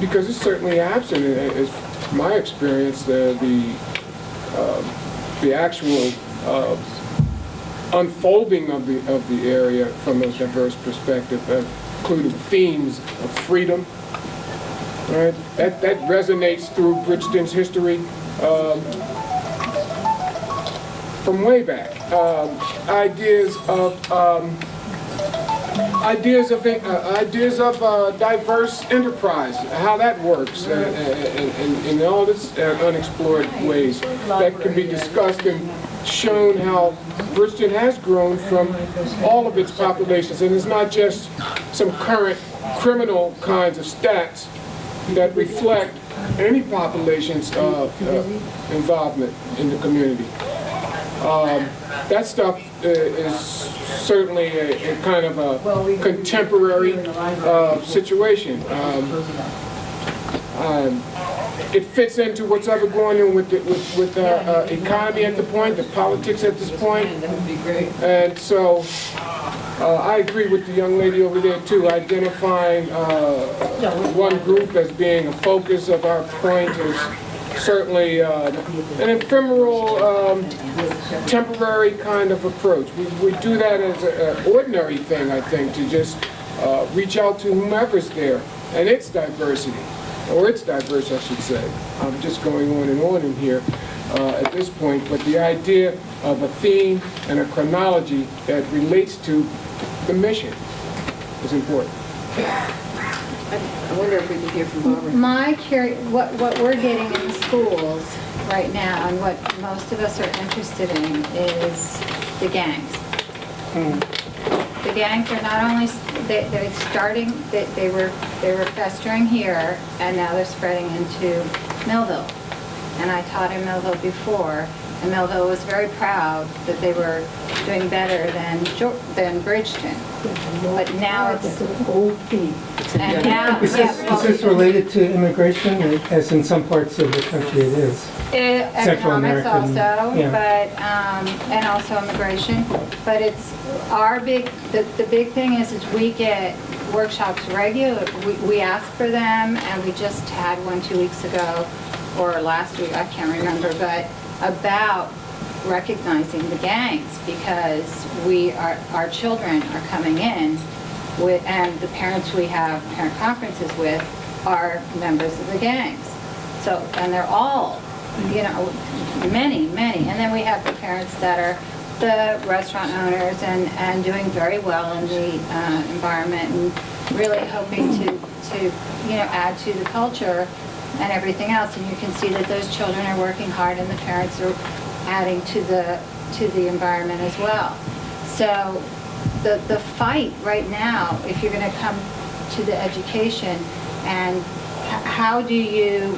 because it's certainly absent, as my experience, the actual unfolding of the area from a diverse perspective, including themes of freedom. Right? That resonates through Bridgeton's history from way back. Ideas of diverse enterprise, how that works, in all its unexplored ways that can be discussed and shown how Bridgeton has grown from all of its populations, and it's not just some current criminal kinds of stats that reflect any population's involvement in the community. That stuff is certainly a kind of a contemporary situation. It fits into what's ever going on with the economy at the point, the politics at this point. And so I agree with the young lady over there too, identifying one group as being a focus of our point is certainly an ephemeral, temporary kind of approach. We do that as an ordinary thing, I think, to just reach out to whomever's there and its diversity. Or it's diverse, I should say. I'm just going on and on in here at this point, but the idea of a theme and a chronology that relates to the mission is important. I wonder if we could hear from Barbara. What we're getting in the schools right now, and what most of us are interested in, is the gangs. The gangs are not only they're starting, they were festering here, and now they're spreading into Millville. And I taught in Millville before, and Millville was very proud that they were doing better than Bridgeton. But now it's and now Is this related to immigration, as in some parts of the country it is? Central economics American, also, yeah. but and also immigration. But it's our the big thing is we get workshops regular. We ask for them, and we just had one 2 weeks ago or last week, I can't remember, but about recognizing the gangs, because our children are coming in with, and the parents we have parent conferences with are members of the gangs. So, and they're all, many, and then we have the parents that are the restaurant owners and doing very well in the environment and really hoping to add to the culture and everything else. And you can see that those children are working hard and the parents are adding to the environment as well. So the fight right now, if you're going to come to the education, and how do you,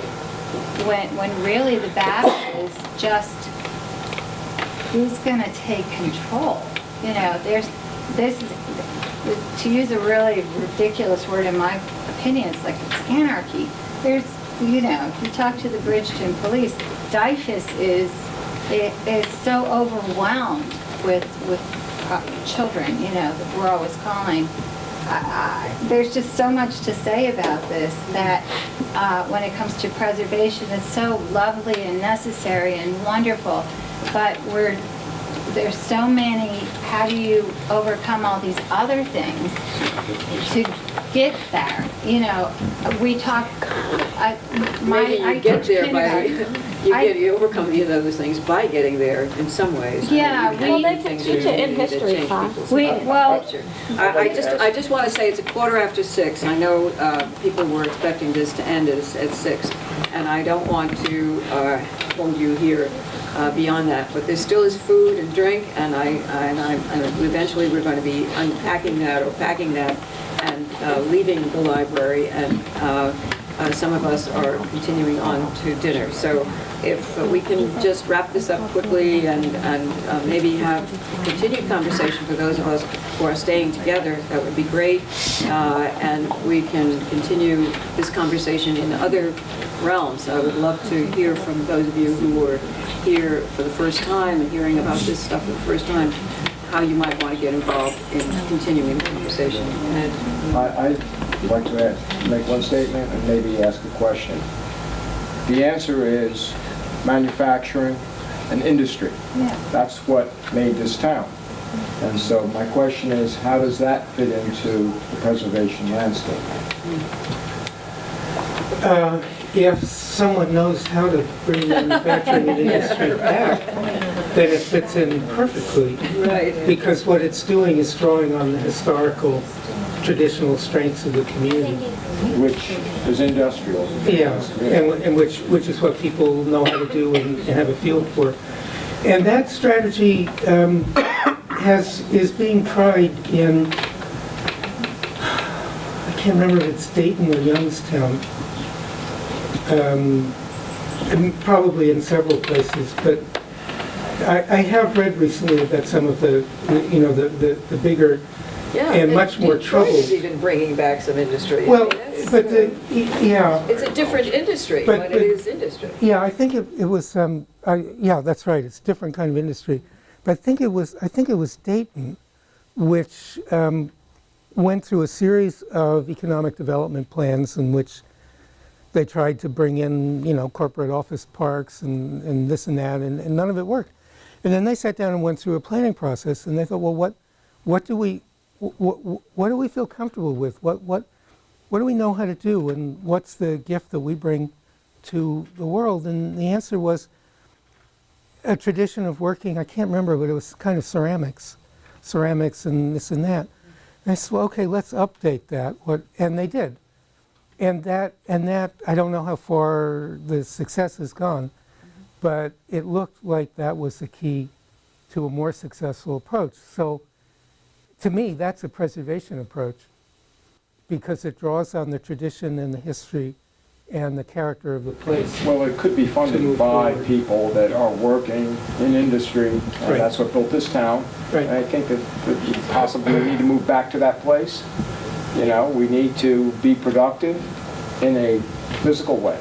when really the battle is just who's going to take control? You know, this is, to use a really ridiculous word in my opinion, it's like it's anarchy. There's, you know, if you talk to the Bridgeton police, DIFUS is so overwhelmed with children, you know, that we're always calling. There's just so much to say about this that when it comes to preservation, it's so lovely and necessary and wonderful, but there's so many, how do you overcome all these other things to get there? You know, we talk, Maybe you get there by, you overcome these other things by getting there in some ways. Yeah, well, they can teach it in history class. I just want to say it's 6:15. I know people were expecting this to end at 6, and I don't want to hold you here beyond that. But there still is food and drink, and eventually we're going to be unpacking that or packing that and leaving the library, and some of us are continuing on to dinner. So if we can just wrap this up quickly and maybe have continued conversation for those of us who are staying together, that would be great. And we can continue this conversation in other realms. I would love to hear from those of you who were here for the first time and hearing about this stuff for the first time, how you might want to get involved in continuing the conversation. I'd like to make one statement and maybe ask a question. The answer is manufacturing and industry. Yeah. That's what made this town. And so my question is, how does that fit into the preservation landscape? If someone knows how to bring manufacturing and industry back, then it fits in perfectly. Right. Because what it's doing is drawing on the historical, traditional strengths of the community. Which is industrial. Yeah, and which is what people know how to do and have a feel for. And that strategy is being tried in, I can't remember if it's Dayton or Youngstown, and probably in several places, but I have read recently about some of the bigger and much more troubled. Detroit is even bringing back some industry. Well, but it's a different industry, but it is industry. Yeah, I think it was. Yeah, that's right. It's a different kind of industry, but I think it was Dayton, which went through a series of economic development plans in which they tried to bring in, corporate office parks and this and that, and none of it worked. And then they sat down and went through a planning process, and they thought, well, what do we feel comfortable with? What do we know how to do, and what's the gift that we bring to the world? And the answer was a tradition of working, I can't remember, but it was kind of ceramics and this and that. And I said, well, okay, let's update that. And they did. And that, I don't know how far the success has gone, but it looked like that was the key to a more successful approach. So to me, that's a preservation approach, because it draws on the tradition and the history and the character of the place. Well, it could be funded by people that are working in industry, and Right. that's what built this town. Right. And I think that we possibly need to move back to that place. We need to be productive in a physical way.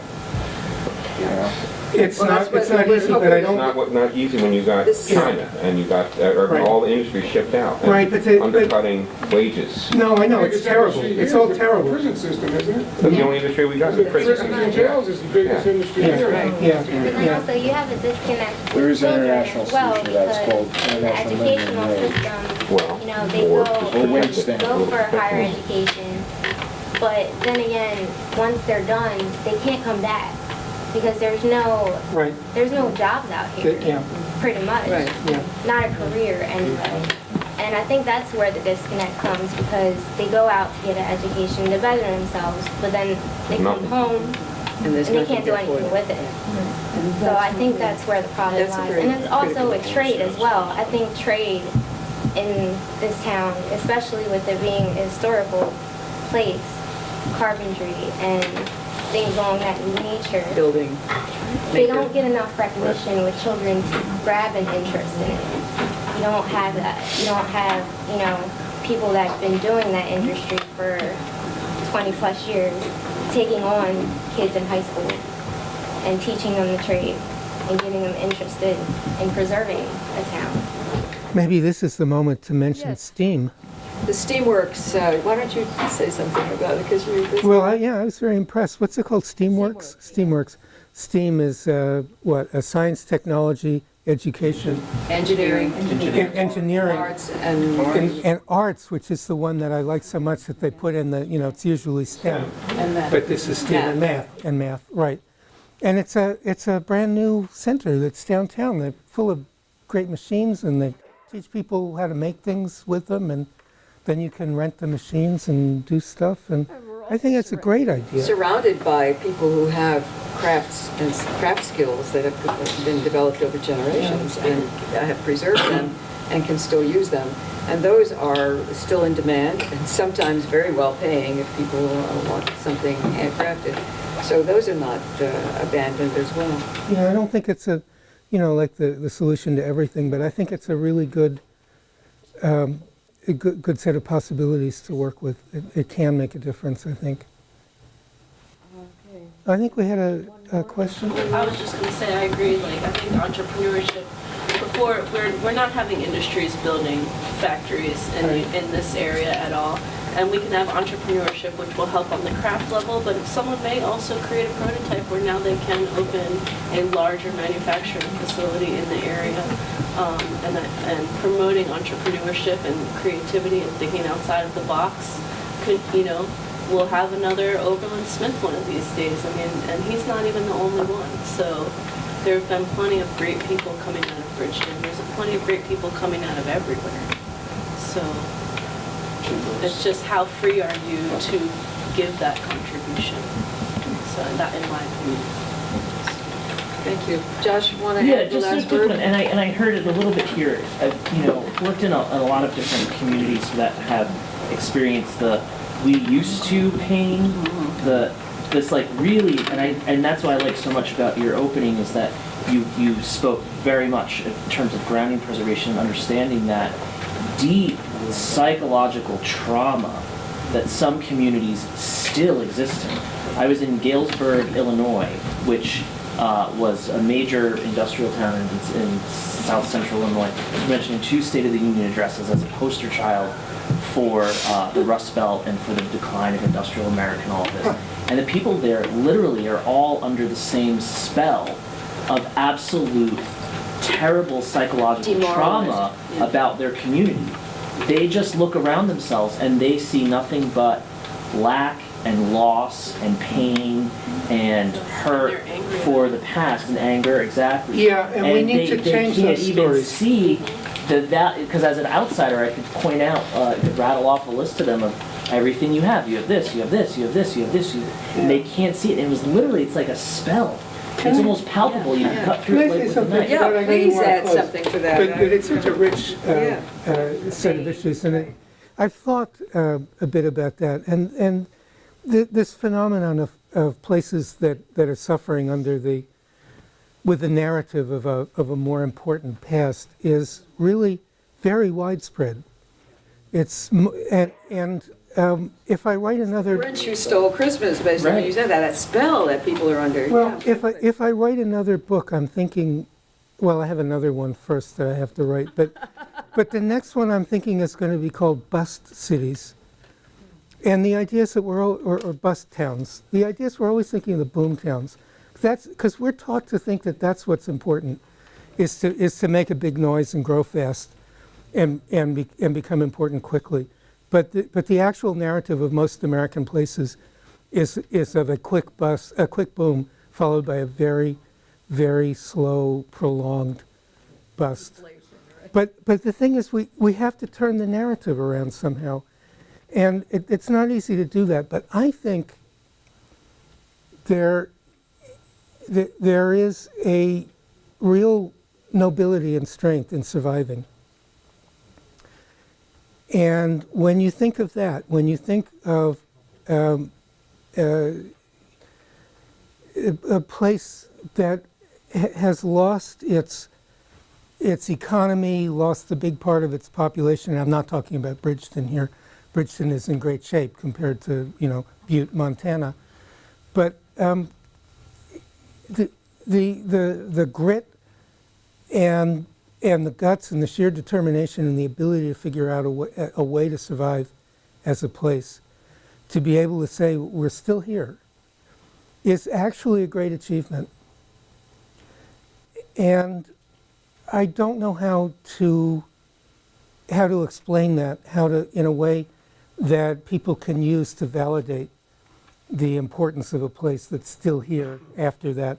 It's Well, not that's what we're easy, but I It's don't. not easy when you got China and you got Right. all the industry shipped out. and Right, but undercutting wages. No, I know, it's terrible. It's all terrible. Prison system, isn't it? That's the only industry we got, the prison Prisons and system. jails is the biggest Yeah. industry Yeah. here. Yeah, And then yeah. also you have a disconnect There with is an children international as well, solution that's because called the international minimum educational wage. system, Well, they or or wage standard. go for higher education, but then again, once they're done, they can't come back because there's no Right, jobs out here. yeah. pretty much. Right, yeah. Not a career anyway. And I think that's where the disconnect comes, because they go out to get an education to better themselves, but then they come Nothing. home And there's and they nothing can't do there for anything them. with it. So I think that's where the problem That's a lies. very And it's also critical a trade as well. I think trade in this town, especially with it being a historical place, carpentry and things along that nature, Building. they don't get enough recognition with children to grab an interest in it. You don't have that. You don't have, people that have been doing that industry for 20 plus years, taking on kids in high school and teaching them the trade and getting them interested in preserving a town. Maybe this is the moment to mention Yes. STEAM. The Steamworks, why don't you say something about it, because you... Well, I was very impressed. What's it called? Steamworks? Steamworks. STEAM is what? A science, technology, education, Engineering. engineering, Arts and... and arts, which is the one that I like so much that they put in the, it's usually STEM. And math. But this is STEM and math, right. And it's a brand new center that's downtown. They're full of great machines, and they teach people how to make things with them, and then you can rent the machines and do stuff. And I think that's a great idea. Surrounded by people who have crafts and craft skills that have been developed over generations and have preserved them and can still use them. And those are still in demand and sometimes very well paying if people want something handcrafted. So those are not abandoned as well. Yeah, I don't think it's like the solution to everything, but I think it's a really good good set of possibilities to work with. It can make a difference, I think. Okay. I think we had a question. I was just going to say, I agree. I think entrepreneurship, before, we're not having industries building factories in this area at all. And we can have entrepreneurship, which will help on the craft level, but someone may also create a prototype where now they can open a larger manufacturing facility in the area. And promoting entrepreneurship and creativity and thinking outside of the box we'll have another Oberlin Smith one of these days. I mean, and he's not even the only one. So there have been plenty of great people coming out of Bridgeton. There's plenty of great people coming out of everywhere. So it's just how free are you to give that contribution? So that, in my opinion. Thank you. Josh, want to Yeah, add the just a last quick word? one, and I heard it a little bit here. I've worked in a lot of different communities that have experienced we used to pain, this really, and that's what I like so much about your opening is that you spoke very much in terms of grounding preservation and understanding that deep psychological trauma that some communities still exist in. I was in Galesburg, Illinois, which was a major industrial town in south central Illinois. I was mentioning 2 State of the Union addresses as a poster child for the Rust Belt and for the decline of industrial America and all of this. And the people there literally are all under the same spell of absolute terrible psychological trauma about their community. They just look around themselves and they see nothing but lack and loss and pain and hurt for the past and anger, exactly. Yeah, and we need to change those stories. They can't even see that, because as an outsider, I could point out, could rattle off a list to them of everything you have. You have this, you have this, you have this, you have this. And they can't see it. And it was literally, it's like a spell. It's almost palpable. You can cut through it like with a knife. Yeah, please add something to that. But it's such a rich set of issues, and I've thought a bit about that, and this phenomenon of places that are suffering with the narrative of a more important past is really very widespread. It's if I write another Grinch who stole Christmas, basically, Right. you said that spell that people are under. well, Yeah. if I write another book, I'm thinking, well, I have another one first that I have to write, but the next one I'm thinking is going to be called Bust Cities. And the idea is that or bust towns. The idea is we're always thinking of the boom towns. That's because we're taught to think that that's what's important, is to make a big noise and grow fast, and become important quickly. But the actual narrative of most American places is of a quick boom followed by a very, very slow, prolonged bust. But the thing is, we have to turn the narrative around somehow. And it's not easy to do that, but I think there is a real nobility and strength in surviving. And when you think of that, when you think of a place that has lost its economy, lost a big part of its population, and I'm not talking about Bridgeton here. Bridgeton is in great shape compared to, Butte, Montana. But the grit and the guts and the sheer determination and the ability to figure out a way to survive as a place, to be able to say we're still here, is actually a great achievement. And I don't know how to explain that, in a way that people can use to validate the importance of a place that's still here after that,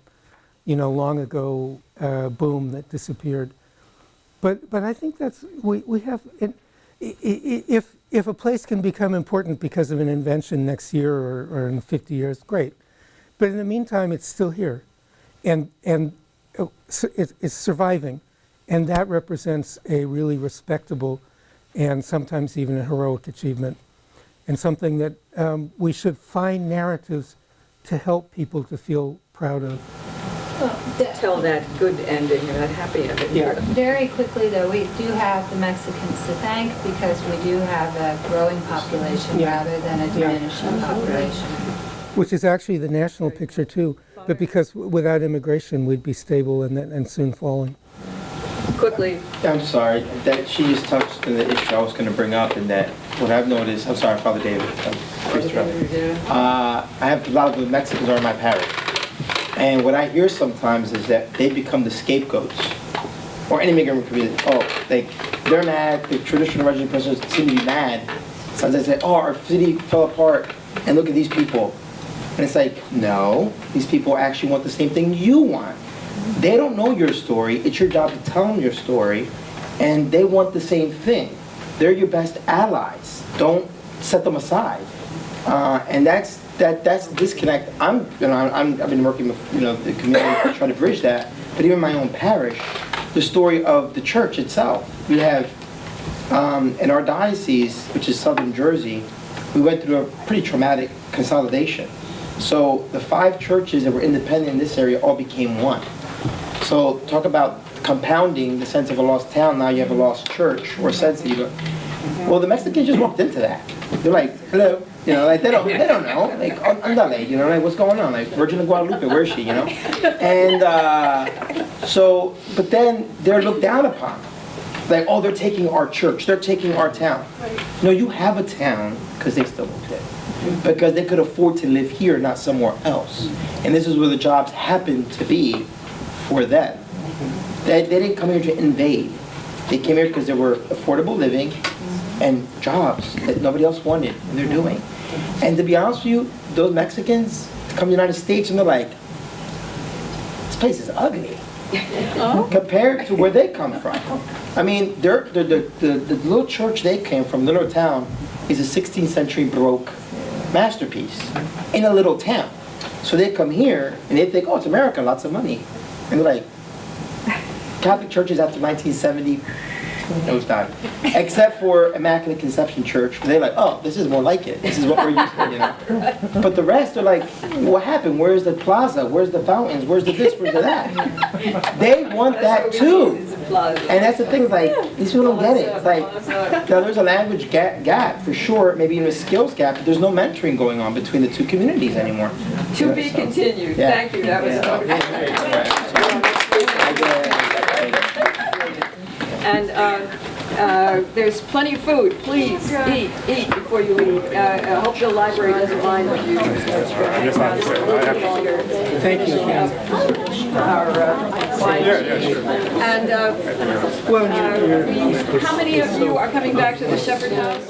long ago boom that disappeared. But I think that's, we have, if a place can become important because of an invention next year or in 50 years, great. But in the meantime, it's still here, and it's surviving, and that represents a really respectable and sometimes even a heroic achievement, and something that we should find narratives to help people to feel proud of. Tell that good ending or that happy ending. Yeah. Very quickly, though, we do have the Mexicans to thank because we do have a growing population rather than a diminishing population. Which is actually the national picture too, but because without immigration we'd be stable and soon falling. Quickly. I'm sorry, that she just touched on the issue I was going to bring up, and that what I've noticed, I'm sorry, Father David, I have a lot of the Mexicans are in my parish, and what I hear sometimes is that they become the scapegoats, or any immigrant community. They're mad, the traditional resident persons seem to be mad. Sometimes they say, our city fell apart, and look at these people. And it's like, no, these people actually want the same thing you want. They don't know your story. It's your job to tell them your story, and they want the same thing. They're your best allies. Don't set them aside. And that's the disconnect. I've been working with the community trying to bridge that. But even in my own parish, the story of the church itself. We have in our diocese, which is Southern Jersey, we went through a pretty traumatic consolidation. So the 5 churches that were independent in this area all became one. So talk about compounding the sense of a lost town. Now you have a lost church, or a sense that you don't. Well, the Mexicans just walked into that. They're like, hello, they don't know, like, andale, like, what's going on? Like, Virgin of Guadalupe, where is she, And but then they're looked down upon. Like, oh, they're taking our church, they're taking our town. No, you have a town because they still moved it. Because they could afford to live here, not somewhere else. And this is where the jobs happen to be for them. They didn't come here to invade. They came here because there were affordable living and jobs that nobody else wanted, and they're doing. And to be honest with you, those Mexicans come to the United States and they're like, this place is ugly compared to where they come from. I mean, the little church they came from, little town, is a 16th century Baroque masterpiece in a little town. So they come here and they think, oh, it's America, lots of money. And they're like, Catholic churches after 1970, nosedive. Except for Immaculate Conception Church, where they're like, oh, this is more like it. This is what we're used to, But the rest are like, what happened? Where's the plaza? Where's the fountains? Where's the this? Where's the that? They want that too. And that's the thing, is like, these people don't get it. It's like, now there's a language gap for sure, maybe even a skills gap, but there's no mentoring going on between the two communities anymore. To be continued. Yeah. Thank you. That was And there's plenty of food. Please eat before you leave. I hope the library doesn't mind if you hang around just a little bit longer. Thank you. Our clients. And how many of you are coming back to the Shepherd House?